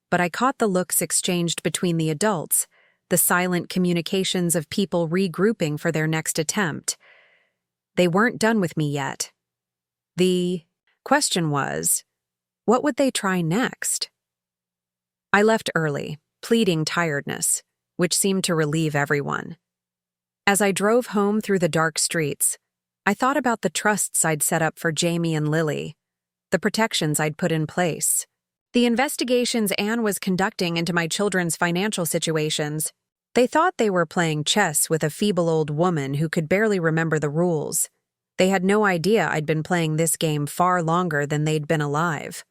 Speaker 1: but I caught the looks exchanged between the adults, the silent communications of people regrouping for their next attempt. They weren't done with me yet. The question was, what would they try next? I left early, pleading tiredness, which seemed to relieve everyone. As I drove home through the dark streets, I thought about the trusts I'd set up for Jamie and Lily, the protections I'd put in place, the investigations Anne was conducting into my children's financial situations. They thought they were playing chess with a feeble old woman who could barely remember the rules. They had no idea I'd been playing this game far longer than they'd been alive.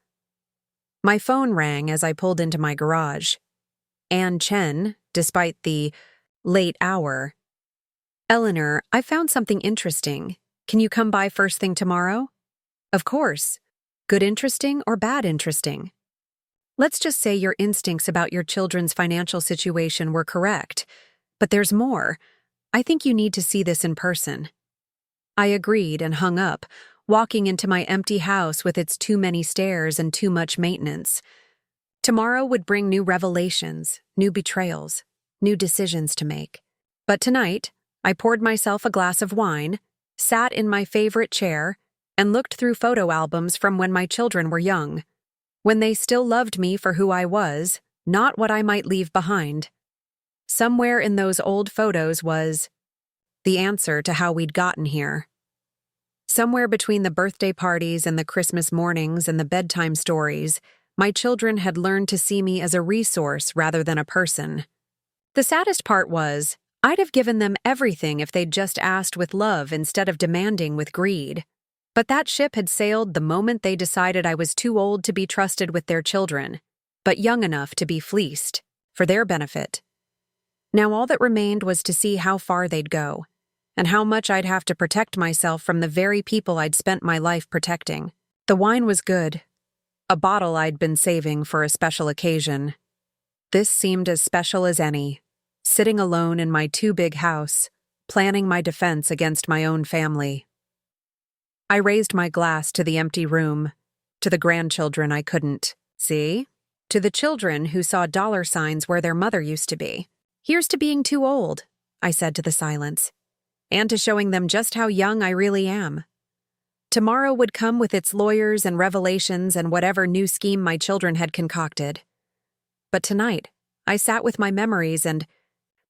Speaker 1: My phone rang as I pulled into my garage. Anne Chen, despite the late hour. "Eleanor, I found something interesting. Can you come by first thing tomorrow?" "Of course. Good interesting or bad interesting?" "Let's just say your instincts about your children's financial situation were correct. But there's more. I think you need to see this in person." I agreed and hung up, walking into my empty house with its too many stairs and too much maintenance. Tomorrow would bring new revelations, new betrayals, new decisions to make. But tonight, I poured myself a glass of wine, sat in my favorite chair, and looked through photo albums from when my children were young, when they still loved me for who I was, not what I might leave behind. Somewhere in those old photos was the answer to how we'd gotten here. Somewhere between the birthday parties and the Christmas mornings and the bedtime stories, my children had learned to see me as a resource rather than a person. The saddest part was, I'd have given them everything if they'd just asked with love instead of demanding with greed. But that ship had sailed the moment they decided I was too old to be trusted with their children, but young enough to be fleeced, for their benefit. Now all that remained was to see how far they'd go, and how much I'd have to protect myself from the very people I'd spent my life protecting. The wine was good, a bottle I'd been saving for a special occasion. This seemed as special as any, sitting alone in my too big house, planning my defense against my own family. I raised my glass to the empty room, to the grandchildren I couldn't see, to the children who saw dollar signs where their mother used to be. "Here's to being too old," I said to the silence, "and to showing them just how young I really am." Tomorrow would come with its lawyers and revelations and whatever new scheme my children had concocted. But tonight, I sat with my memories and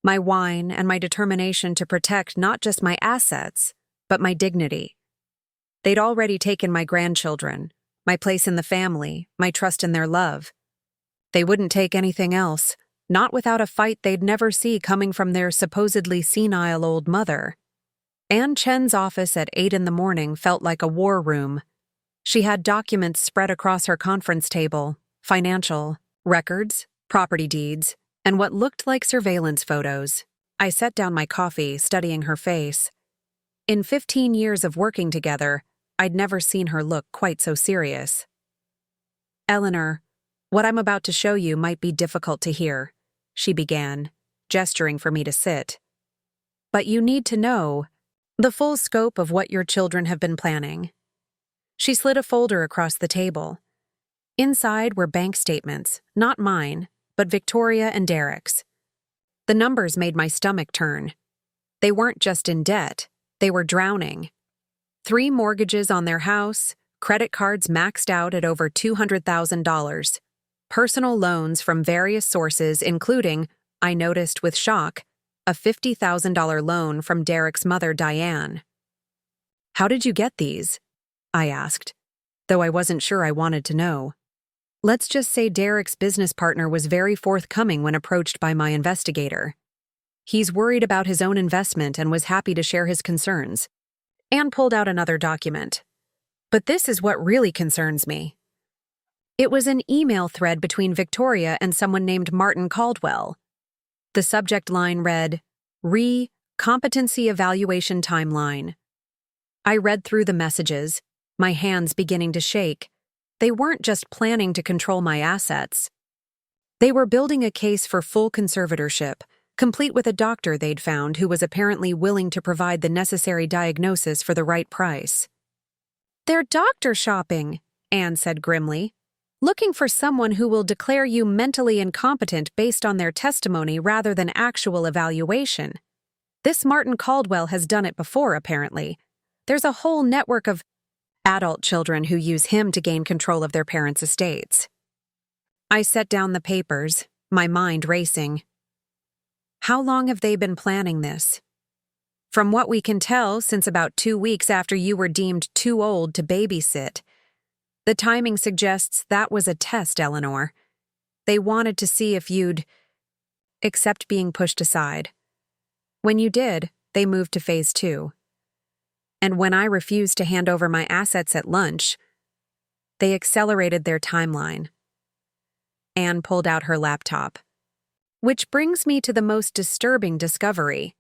Speaker 1: my wine and my determination to protect not just my assets, but my dignity. They'd already taken my grandchildren, my place in the family, my trust in their love. They wouldn't take anything else, not without a fight they'd never see coming from their supposedly senile old mother. Anne Chen's office at 8 in the morning felt like a war room. She had documents spread across her conference table, financial, records, property deeds, and what looked like surveillance photos. I set down my coffee, studying her face. In 15 years of working together, I'd never seen her look quite so serious. "Eleanor, what I'm about to show you might be difficult to hear," she began, gesturing for me to sit. "But you need to know the full scope of what your children have been planning." She slid a folder across the table. Inside were bank statements, not mine, but Victoria and Derek's. The numbers made my stomach turn. They weren't just in debt, they were drowning. 3 mortgages on their house, credit cards maxed out at over $200,000, personal loans from various sources including I noticed with shock a $50,000 loan from Derek's mother, Diane. "How did you get these?" I asked, though I wasn't sure I wanted to know. Let's just say Derek's business partner was very forthcoming when approached by my investigator. He's worried about his own investment and was happy to share his concerns. Anne pulled out another document. But this is what really concerns me. It was an email thread between Victoria and someone named Martin Caldwell. The subject line read, Competency Evaluation Timeline. I read through the messages, my hands beginning to shake. They weren't just planning to control my assets. They were building a case for full conservatorship, complete with a doctor they'd found who was apparently willing to provide the necessary diagnosis for the right price. "They're doctor shopping," Anne said grimly, "looking for someone who will declare you mentally incompetent based on their testimony rather than actual evaluation. This Martin Caldwell has done it before, apparently. There's a whole network of adult children who use him to gain control of their parents' estates." I set down the papers, my mind racing. How long have they been planning this? From what we can tell, since about 2 weeks after you were deemed too old to babysit. The timing suggests that was a test, Eleanor. They wanted to see if you'd accept being pushed aside. When you did, they moved to phase 2. And when I refused to hand over my assets at lunch, they accelerated their timeline. Anne pulled out her laptop. Which brings me to the most disturbing discovery.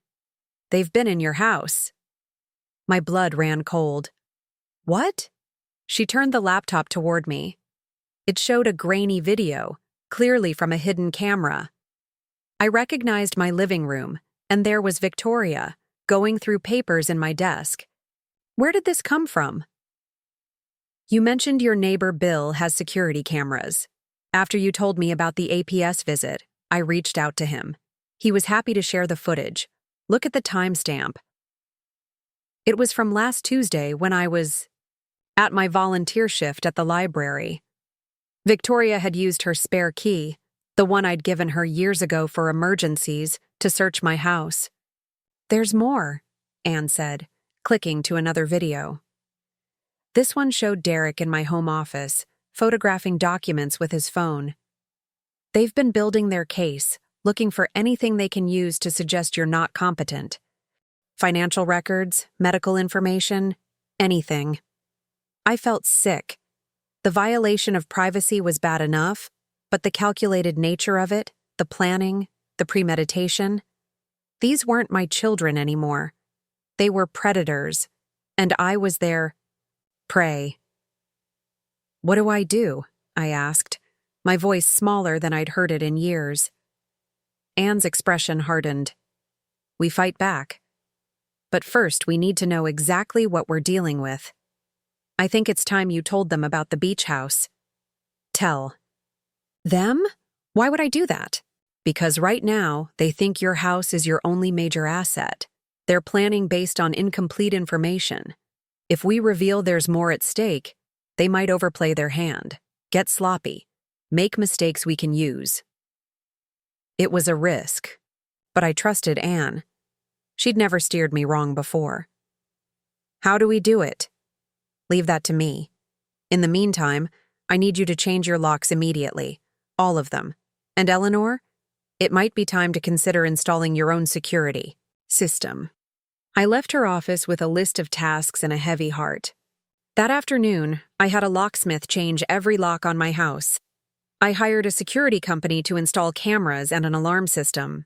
Speaker 1: They've been in your house. My blood ran cold. What? She turned the laptop toward me. It showed a grainy video, clearly from a hidden camera. I recognized my living room, and there was Victoria, going through papers in my desk. Where did this come from? You mentioned your neighbor Bill has security cameras. After you told me about the APS visit, I reached out to him. He was happy to share the footage. Look at the timestamp. It was from last Tuesday when I was at my volunteer shift at the library. Victoria had used her spare key, the one I'd given her years ago for emergencies, to search my house. There's more, Anne said, clicking to another video. This one showed Derek in my home office, photographing documents with his phone. They've been building their case, looking for anything they can use to suggest you're not competent. Financial records, medical information, anything. I felt sick. The violation of privacy was bad enough, but the calculated nature of it, the planning, the premeditation, these weren't my children anymore. They were predators, and I was their prey. What do I do? I asked, my voice smaller than I'd heard it in years. Anne's expression hardened. We fight back. But first, we need to know exactly what we're dealing with. I think it's time you told them about the beach house. Tell. Them? Why would I do that? Because right now, they think your house is your only major asset. They're planning based on incomplete information. If we reveal there's more at stake, they might overplay their hand, get sloppy, make mistakes we can use. It was a risk, but I trusted Anne. She'd never steered me wrong before. How do we do it? Leave that to me. In the meantime, I need you to change your locks immediately, all of them. And Eleanor, it might be time to consider installing your own security system. I left her office with a list of tasks and a heavy heart. That afternoon, I had a locksmith change every lock on my house. I hired a security company to install cameras and an alarm system.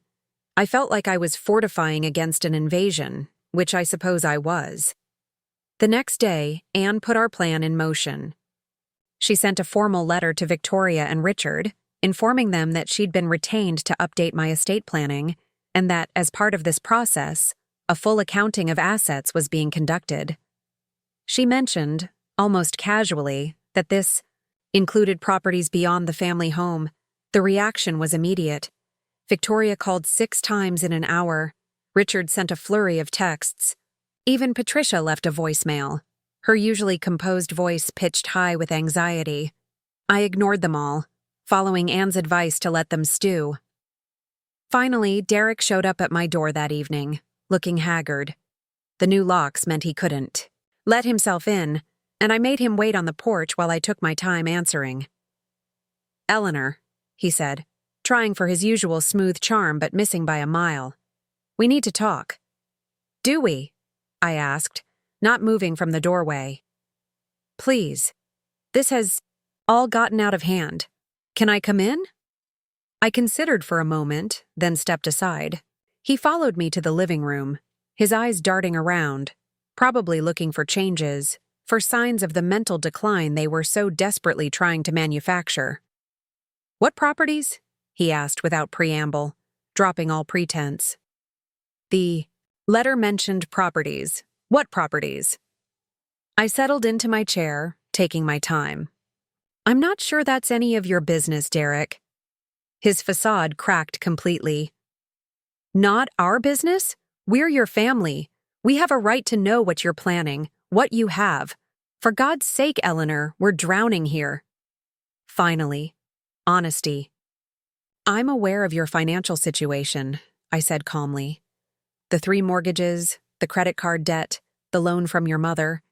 Speaker 1: I felt like I was fortifying against an invasion, which I suppose I was. The next day, Anne put our plan in motion. She sent a formal letter to Victoria and Richard, informing them that she'd been retained to update my estate planning, and that, as part of this process, a full accounting of assets was being conducted. She mentioned, almost casually, that this included properties beyond the family home. The reaction was immediate. Victoria called 6 times in an hour. Richard sent a flurry of texts. Even Patricia left a voicemail, her usually composed voice pitched high with anxiety. I ignored them all, following Anne's advice to let them stew. Finally, Derek showed up at my door that evening, looking haggard. The new locks meant he couldn't let himself in, and I made him wait on the porch while I took my time answering. "Eleanor," he said, trying for his usual smooth charm but missing by a mile. "We need to talk." "Do we?" I asked, not moving from the doorway. "Please. This has all gotten out of hand. Can I come in?" I considered for a moment, then stepped aside. He followed me to the living room, his eyes darting around, probably looking for changes, for signs of the mental decline they were so desperately trying to manufacture. "What properties?" he asked without preamble, dropping all pretense. "The letter mentioned properties. What properties?" I settled into my chair, taking my time. "I'm not sure that's any of your business, Derek." His facade cracked completely. "Not our business? We're your family. We have a right to know what you're planning, what you have. For God's sake, Eleanor, we're drowning here." Finally, honesty. "I'm aware of your financial situation," I said calmly. "The 3 mortgages, the credit card debt, the loan from your mother.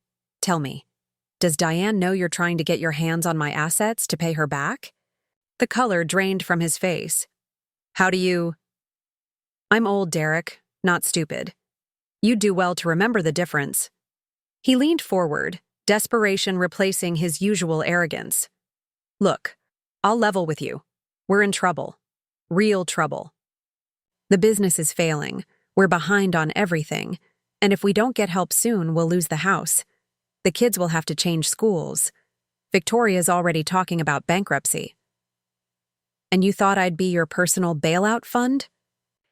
Speaker 1: Tell me, does Diane know you're trying to get your hands on my assets to pay her back?" The color drained from his face. "How do you—" "I'm old, Derek, not stupid. You'd do well to remember the difference." He leaned forward, desperation replacing his usual arrogance. "Look, I'll level with you. We're in trouble. Real trouble. The business is failing. We're behind on everything. And if we don't get help soon, we'll lose the house. The kids will have to change schools. Victoria's already talking about bankruptcy." "And you thought I'd be your personal bailout fund?"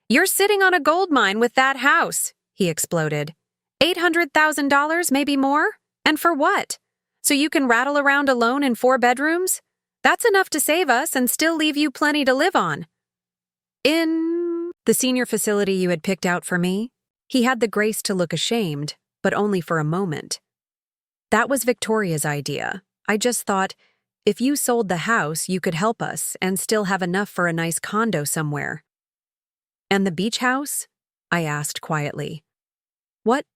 Speaker 1: "You're sitting on a gold mine with that house," he exploded. $800,000, maybe more? And for what? So you can rattle around alone in 4 bedrooms? That's enough to save us and still leave you plenty to live on." "In the senior facility you had picked out for me?" He had the grace to look ashamed, but only for a moment. "That was Victoria's idea. I just thought, if you sold the house, you could help us and still have enough for a nice condo somewhere." "And the beach house?" I asked quietly. "What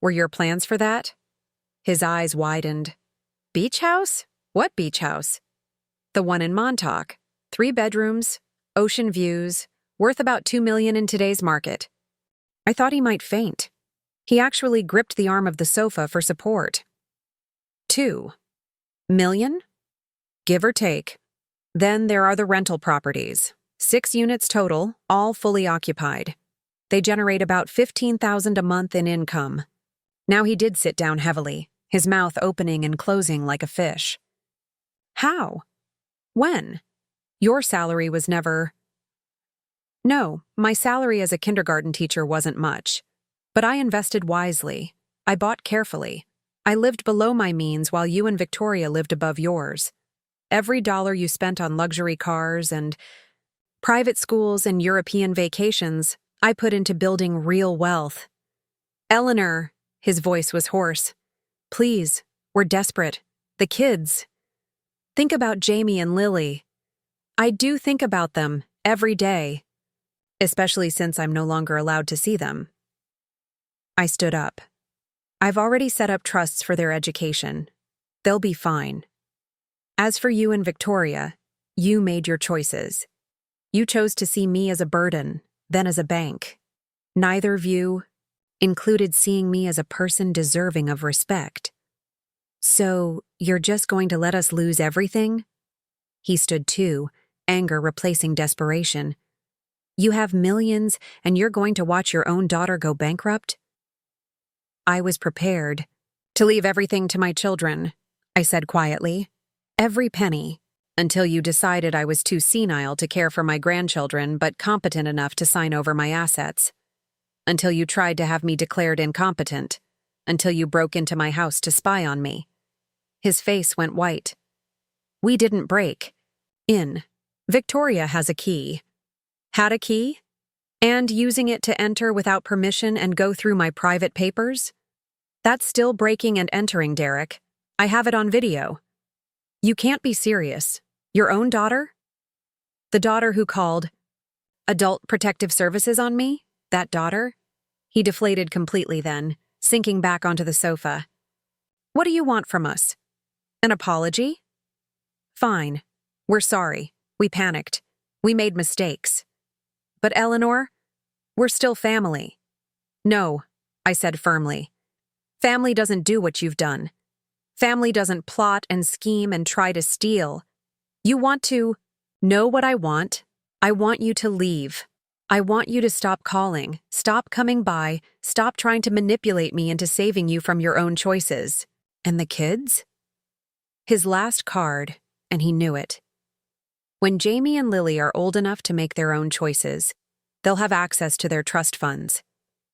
Speaker 1: were your plans for that?" His eyes widened. "Beach house? What beach house?" "The one in Montauk. 3 bedrooms, ocean views, worth about $2 million in today's market." I thought he might faint. He actually gripped the arm of the sofa for support. $2 million? Give or take. Then there are the rental properties. 6 units total, all fully occupied. They generate about $15,000 a month in income. Now he did sit down heavily, his mouth opening and closing like a fish. "How? When? Your salary was never—" "No, my salary as a kindergarten teacher wasn't much. But I invested wisely. I bought carefully. I lived below my means while you and Victoria lived above yours. Every dollar you spent on luxury cars and private schools and European vacations, I put into building real wealth." "Eleanor," his voice was hoarse. "Please, we're desperate. The kids. Think about Jamie and Lily. I do think about them every day, especially since I'm no longer allowed to see them." I stood up. "I've already set up trusts for their education. They'll be fine. As for you and Victoria, you made your choices. You chose to see me as a burden, then as a bank. Neither of you included seeing me as a person deserving of respect. So, you're just going to let us lose everything?" He stood too, anger replacing desperation. "You have millions, and you're going to watch your own daughter go bankrupt?" I was prepared to leave everything to my children, I said quietly. "Every penny, until you decided I was too senile to care for my grandchildren but competent enough to sign over my assets. Until you tried to have me declared incompetent. Until you broke into my house to spy on me." His face went white. "We didn't break in. Victoria has a key. Had a key? And using it to enter without permission and go through my private papers? That's still breaking and entering, Derek. I have it on video. You can't be serious. Your own daughter?" "The daughter who called Adult Protective Services on me? That daughter? He deflated completely then, sinking back onto the sofa. What do you want from us? An apology? Fine. We're sorry. We panicked. We made mistakes. But Eleanor, we're still family. No, I said firmly. Family doesn't do what you've done. Family doesn't plot and scheme and try to steal. You want to know what I want? I want you to leave. I want you to stop calling, stop coming by, stop trying to manipulate me into saving you from your own choices. And the kids? His last card, and he knew it. When Jamie and Lily are old enough to make their own choices, they'll have access to their trust funds.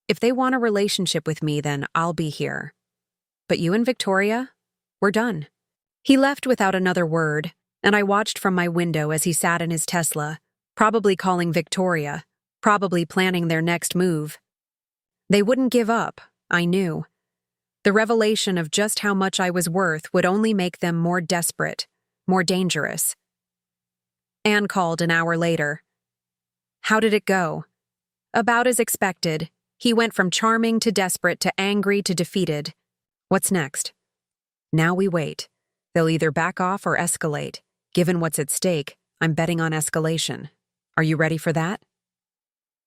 Speaker 1: If they want a relationship with me, then I'll be here. But you and Victoria, we're done. He left without another word, and I watched from my window as he sat in his Tesla, probably calling Victoria, probably planning their next move. They wouldn't give up, I knew. The revelation of just how much I was worth would only make them more desperate, more dangerous. Anne called an hour later. How did it go? About as expected. He went from charming to desperate to angry to defeated. What's next? Now we wait. They'll either back off or escalate. Given what's at stake, I'm betting on escalation. Are you ready for that?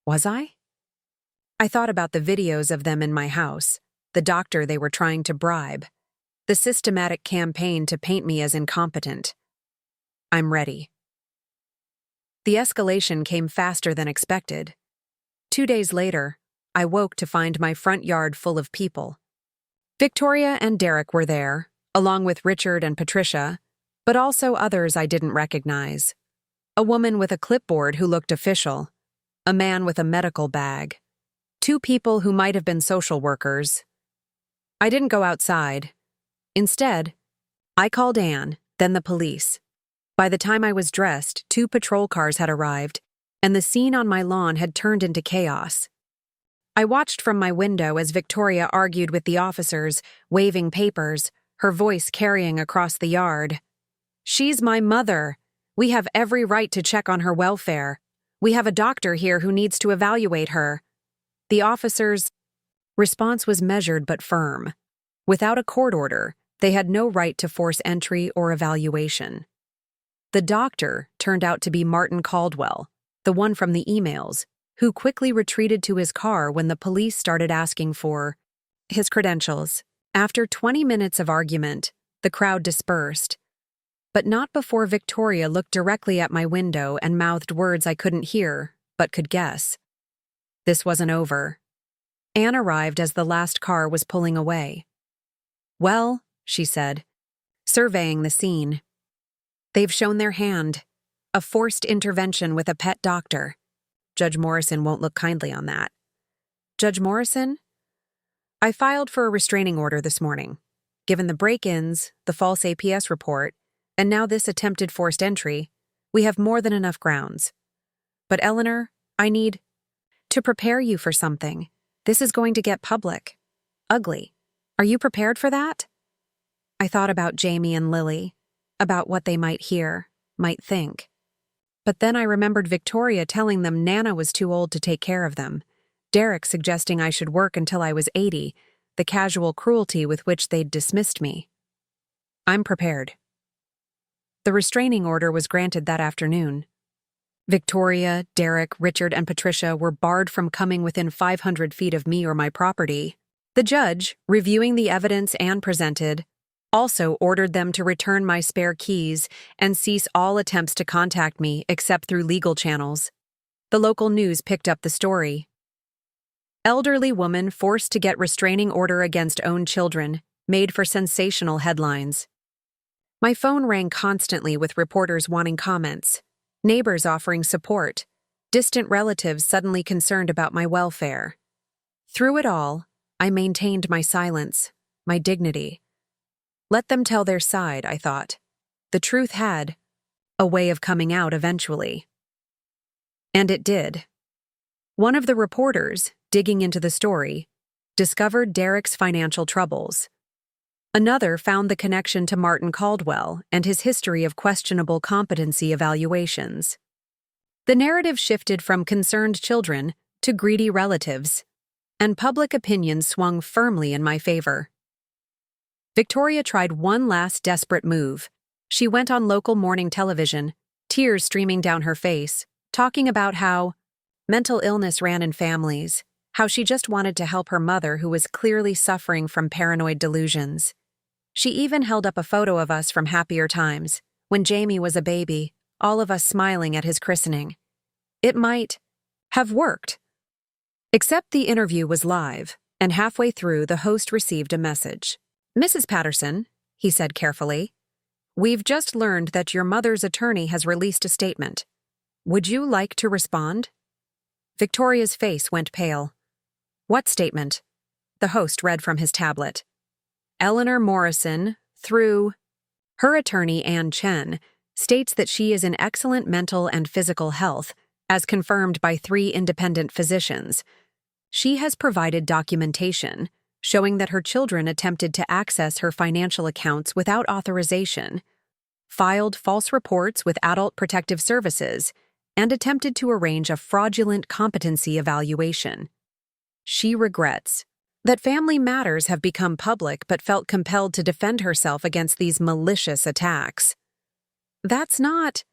Speaker 1: Was I? I thought about the videos of them in my house, the doctor they were trying to bribe, the systematic campaign to paint me as incompetent. I'm ready. The escalation came faster than expected. 2 days later, I woke to find my front yard full of people. Victoria and Derek were there, along with Richard and Patricia, but also others I didn't recognize. A woman with a clipboard who looked official, a man with a medical bag, 2 people who might have been social workers. I didn't go outside. Instead, I called Anne, then the police. By the time I was dressed, 2 patrol cars had arrived, and the scene on my lawn had turned into chaos. I watched from my window as Victoria argued with the officers, waving papers, her voice carrying across the yard. She's my mother. We have every right to check on her welfare. We have a doctor here who needs to evaluate her. The officers' response was measured but firm. Without a court order, they had no right to force entry or evaluation. The doctor turned out to be Martin Caldwell, the one from the emails, who quickly retreated to his car when the police started asking for his credentials. After 20 minutes of argument, the crowd dispersed, but not before Victoria looked directly at my window and mouthed words I couldn't hear, but could guess. This wasn't over. Anne arrived as the last car was pulling away. Well, she said, surveying the scene. They've shown their hand. A forced intervention with a pet doctor. Judge Morrison won't look kindly on that. Judge Morrison? I filed for a restraining order this morning. Given the break-ins, the false APS report, and now this attempted forced entry, we have more than enough grounds. But Eleanor, I need to prepare you for something. This is going to get public. Ugly. Are you prepared for that? I thought about Jamie and Lily, about what they might hear, might think. But then I remembered Victoria telling them Nana was too old to take care of them, Derek suggesting I should work until I was 80, the casual cruelty with which they'd dismissed me. I'm prepared. The restraining order was granted that afternoon. Victoria, Derek, Richard, and Patricia were barred from coming within 500 feet of me or my property. The judge, reviewing the evidence Anne presented, also ordered them to return my spare keys and cease all attempts to contact me except through legal channels. The local news picked up the story. Elderly woman forced to get restraining order against own children, made for sensational headlines. My phone rang constantly with reporters wanting comments, neighbors offering support, distant relatives suddenly concerned about my welfare. Through it all, I maintained my silence, my dignity. Let them tell their side, I thought. The truth had a way of coming out eventually. And it did. One of the reporters, digging into the story, discovered Derek's financial troubles. Another found the connection to Martin Caldwell and his history of questionable competency evaluations. The narrative shifted from concerned children to greedy relatives, and public opinion swung firmly in my favor. Victoria tried one last desperate move. She went on local morning television, tears streaming down her face, talking about how mental illness ran in families, how she just wanted to help her mother who was clearly suffering from paranoid delusions. She even held up a photo of us from happier times, when Jamie was a baby, all of us smiling at his christening. It might have worked. Except the interview was live, and halfway through the host received a message. "Mrs. Patterson," he said carefully, "we've just learned that your mother's attorney has released a statement. Would you like to respond?" Victoria's face went pale. "What statement?" The host read from his tablet. "Eleanor Morrison, through her attorney Ann Chen, states that she is in excellent mental and physical health, as confirmed by 3 independent physicians. She has provided documentation showing that her children attempted to access her financial accounts without authorization, filed false reports with Adult Protective Services, and attempted to arrange a fraudulent competency evaluation. She regrets that family matters have become public but felt compelled to defend herself against these malicious attacks." "That's not...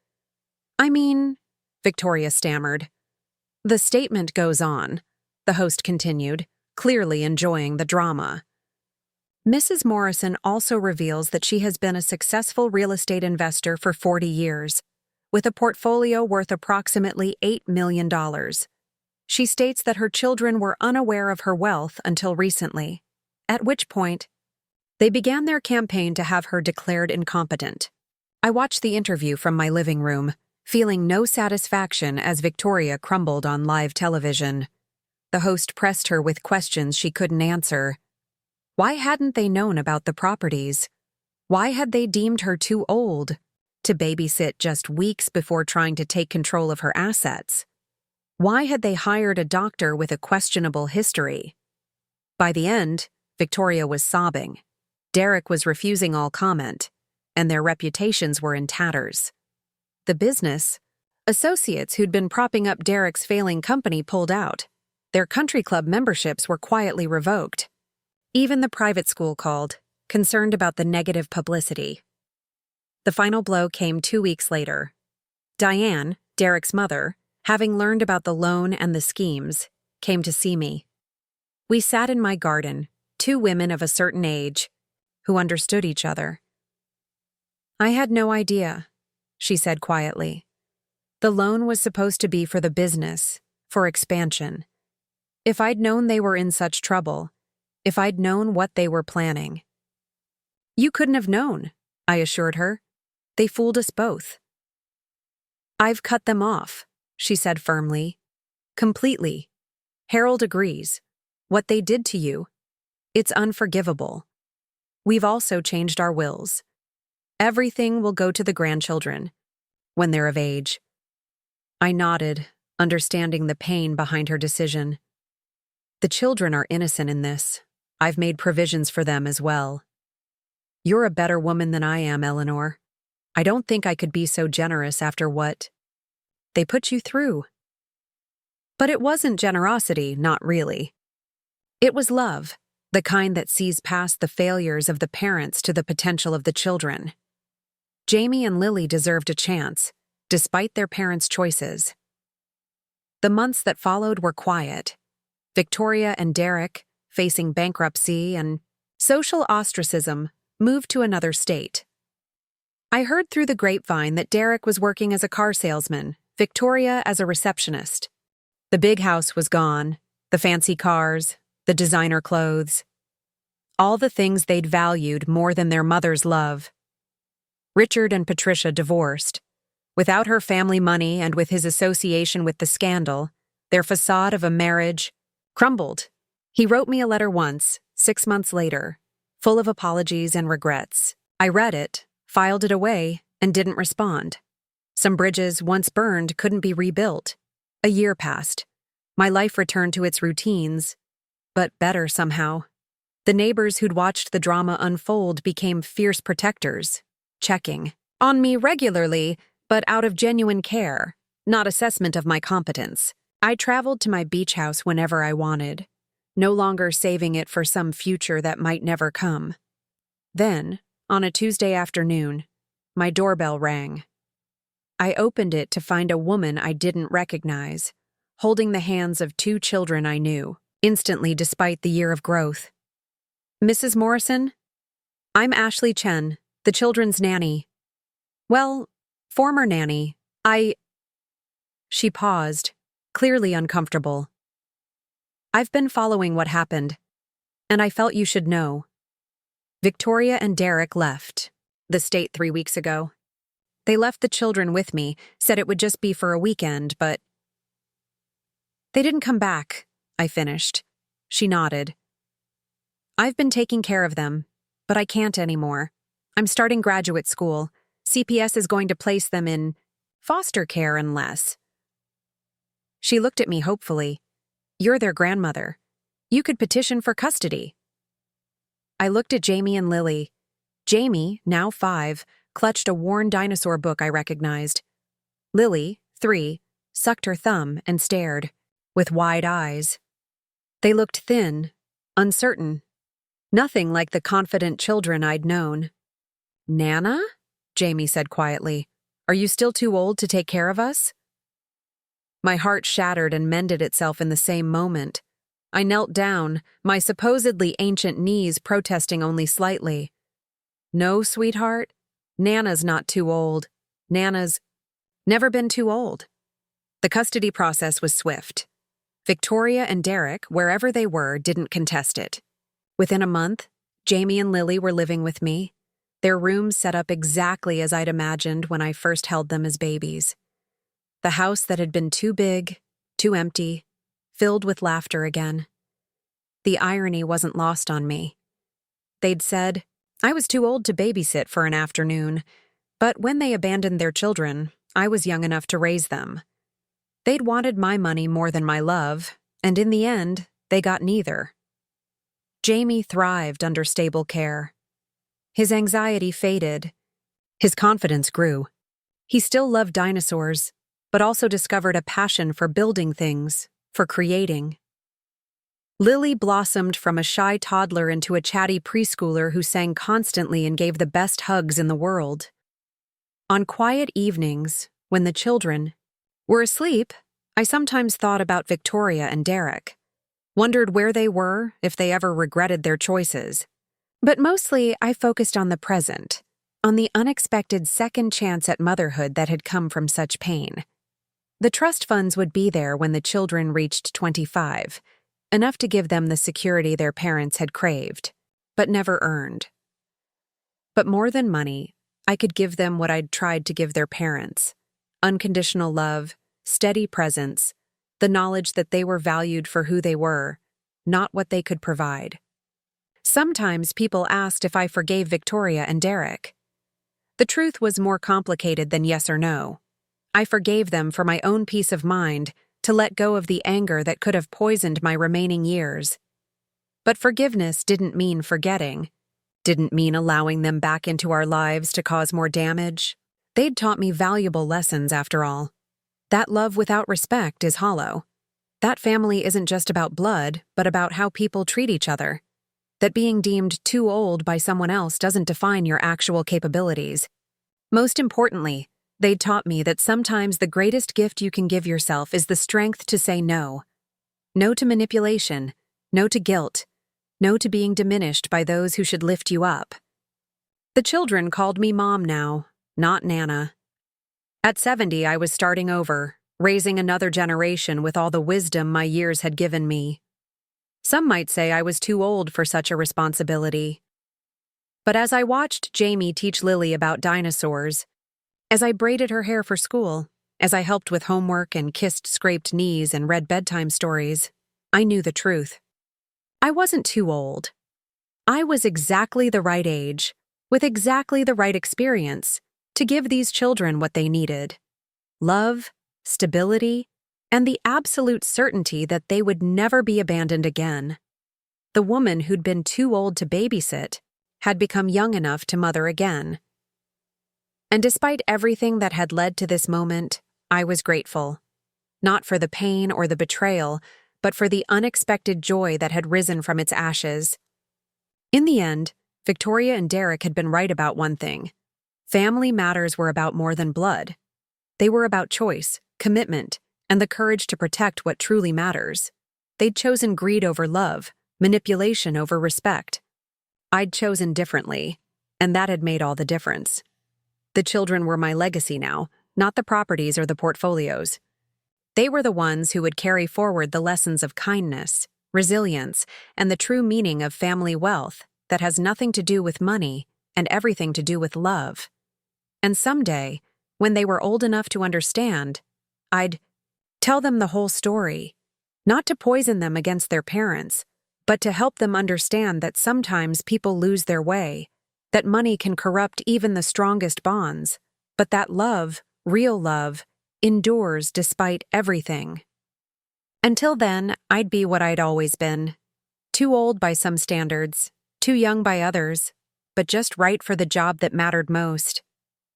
Speaker 1: Victoria stammered. "The statement goes on," the host continued, clearly enjoying the drama. "Mrs. Morrison also reveals that she has been a successful real estate investor for 40 years, with a portfolio worth approximately $8 million. She states that her children were unaware of her wealth until recently, at which point they began their campaign to have her declared incompetent." I watched the interview from my living room, feeling no satisfaction as Victoria crumbled on live television. The host pressed her with questions she couldn't answer. Why hadn't they known about the properties? Why had they deemed her too old to babysit just weeks before trying to take control of her assets? Why had they hired a doctor with a questionable history? By the end, Victoria was sobbing. Derek was refusing all comment, and their reputations were in tatters. The business associates who'd been propping up Derek's failing company pulled out. Their country club memberships were quietly revoked. Even the private school called, concerned about the negative publicity. The final blow came 2 weeks later. Diane, Derek's mother, having learned about the loan and the schemes, came to see me. We sat in my garden, 2 women of a certain age, who understood each other. "I had no idea," she said quietly. "The loan was supposed to be for the business, for expansion. If I'd known they were in such trouble, if I'd known what they were planning." "You couldn't have known," I assured her. "They fooled us both." "I've cut them off," she said firmly. "Completely. Harold agrees. What they did to you, it's unforgivable. We've also changed our wills. Everything will go to the grandchildren, when they're of age." I nodded, understanding the pain behind her decision. "The children are innocent in this. I've made provisions for them as well. You're a better woman than I am, Eleanor. I don't think I could be so generous after what they put you through." But it wasn't generosity, not really. It was love, the kind that sees past the failures of the parents to the potential of the children. Jamie and Lily deserved a chance, despite their parents' choices. The months that followed were quiet. Victoria and Derek, facing bankruptcy and social ostracism, moved to another state. I heard through the grapevine that Derek was working as a car salesman, Victoria as a receptionist. The big house was gone, the fancy cars, the designer clothes, all the things they'd valued more than their mother's love. Richard and Patricia divorced. Without her family money and with his association with the scandal, their facade of a marriage crumbled. He wrote me a letter once, 6 months later, full of apologies and regrets. I read it, filed it away, and didn't respond. Some bridges, once burned, couldn't be rebuilt. A year passed. My life returned to its routines, but better somehow. The neighbors who'd watched the drama unfold became fierce protectors, checking on me regularly, but out of genuine care, not assessment of my competence. I traveled to my beach house whenever I wanted, no longer saving it for some future that might never come. Then, on a Tuesday afternoon, my doorbell rang. I opened it to find a woman I didn't recognize, holding the hands of 2 children I knew, instantly despite the year of growth. "Mrs. Morrison? I'm Ashley Chen, the children's nanny. Well, former nanny. She paused, clearly uncomfortable. "I've been following what happened, and I felt you should know. Victoria and Derek left the state 3 weeks ago. They left the children with me, said it would just be for a weekend, but they didn't come back," I finished. She nodded. "I've been taking care of them, but I can't anymore. I'm starting graduate school. CPS is going to place them in foster care unless—" She looked at me hopefully. "You're their grandmother. You could petition for custody." I looked at Jamie and Lily. Jamie, now 5, clutched a worn dinosaur book I recognized. Lily, 3, sucked her thumb and stared, with wide eyes. They looked thin, uncertain. Nothing like the confident children I'd known. "Nana?" Jamie said quietly. "Are you still too old to take care of us?" My heart shattered and mended itself in the same moment. I knelt down, my supposedly ancient knees protesting only slightly. "No, sweetheart. Nana's not too old. Nana's never been too old." The custody process was swift. Victoria and Derek, wherever they were, didn't contest it. Within a month, Jamie and Lily were living with me, their rooms set up exactly as I'd imagined when I first held them as babies. The house that had been too big, too empty, filled with laughter again. The irony wasn't lost on me. They'd said I was too old to babysit for an afternoon, but when they abandoned their children, I was young enough to raise them. They'd wanted my money more than my love, and in the end, they got neither. Jamie thrived under stable care. His anxiety faded. His confidence grew. He still loved dinosaurs, but also discovered a passion for building things, for creating. Lily blossomed from a shy toddler into a chatty preschooler who sang constantly and gave the best hugs in the world. On quiet evenings, when the children were asleep, I sometimes thought about Victoria and Derek, wondered where they were, if they ever regretted their choices. But mostly, I focused on the present, on the unexpected second chance at motherhood that had come from such pain. The trust funds would be there when the children reached 25, enough to give them the security their parents had craved, but never earned. But more than money, I could give them what I'd tried to give their parents: unconditional love, steady presence, the knowledge that they were valued for who they were, not what they could provide. Sometimes people asked if I forgave Victoria and Derek. The truth was more complicated than yes or no. I forgave them for my own peace of mind, to let go of the anger that could have poisoned my remaining years. But forgiveness didn't mean forgetting, didn't mean allowing them back into our lives to cause more damage. They'd taught me valuable lessons, after all. That love without respect is hollow. That family isn't just about blood, but about how people treat each other. That being deemed too old by someone else doesn't define your actual capabilities. Most importantly, they taught me that sometimes the greatest gift you can give yourself is the strength to say no. No to manipulation, no to guilt, no to being diminished by those who should lift you up. The children called me Mom now, not Nana. At 70, I was starting over, raising another generation with all the wisdom my years had given me. Some might say I was too old for such a responsibility. But as I watched Jamie teach Lily about dinosaurs, as I braided her hair for school, as I helped with homework and kissed scraped knees and read bedtime stories, I knew the truth. I wasn't too old. I was exactly the right age, with exactly the right experience, to give these children what they needed: love, stability, and the absolute certainty that they would never be abandoned again. The woman who'd been too old to babysit had become young enough to mother again. And despite everything that had led to this moment, I was grateful. Not for the pain or the betrayal, but for the unexpected joy that had risen from its ashes. In the end, Victoria and Derek had been right about one thing. Family matters were about more than blood. They were about choice, commitment, and the courage to protect what truly matters. They'd chosen greed over love, manipulation over respect. I'd chosen differently, and that had made all the difference. The children were my legacy now, not the properties or the portfolios. They were the ones who would carry forward the lessons of kindness, resilience, and the true meaning of family wealth that has nothing to do with money and everything to do with love. And someday, when they were old enough to understand, I'd tell them the whole story, not to poison them against their parents, but to help them understand that sometimes people lose their way, that money can corrupt even the strongest bonds, but that love, real love, endures despite everything. Until then, I'd be what I'd always been. Too old by some standards, too young by others, but just right for the job that mattered most.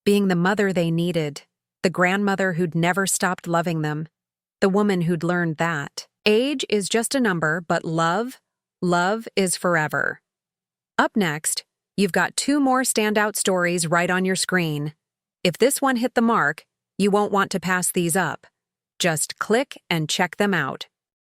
Speaker 1: Being the mother they needed, the grandmother who'd never stopped loving them, the woman who'd learned that age is just a number, but love is forever. Up next, you've got 2 more standout stories right on your screen. If this one hit the mark, you won't want to pass these up. Just click and check them out.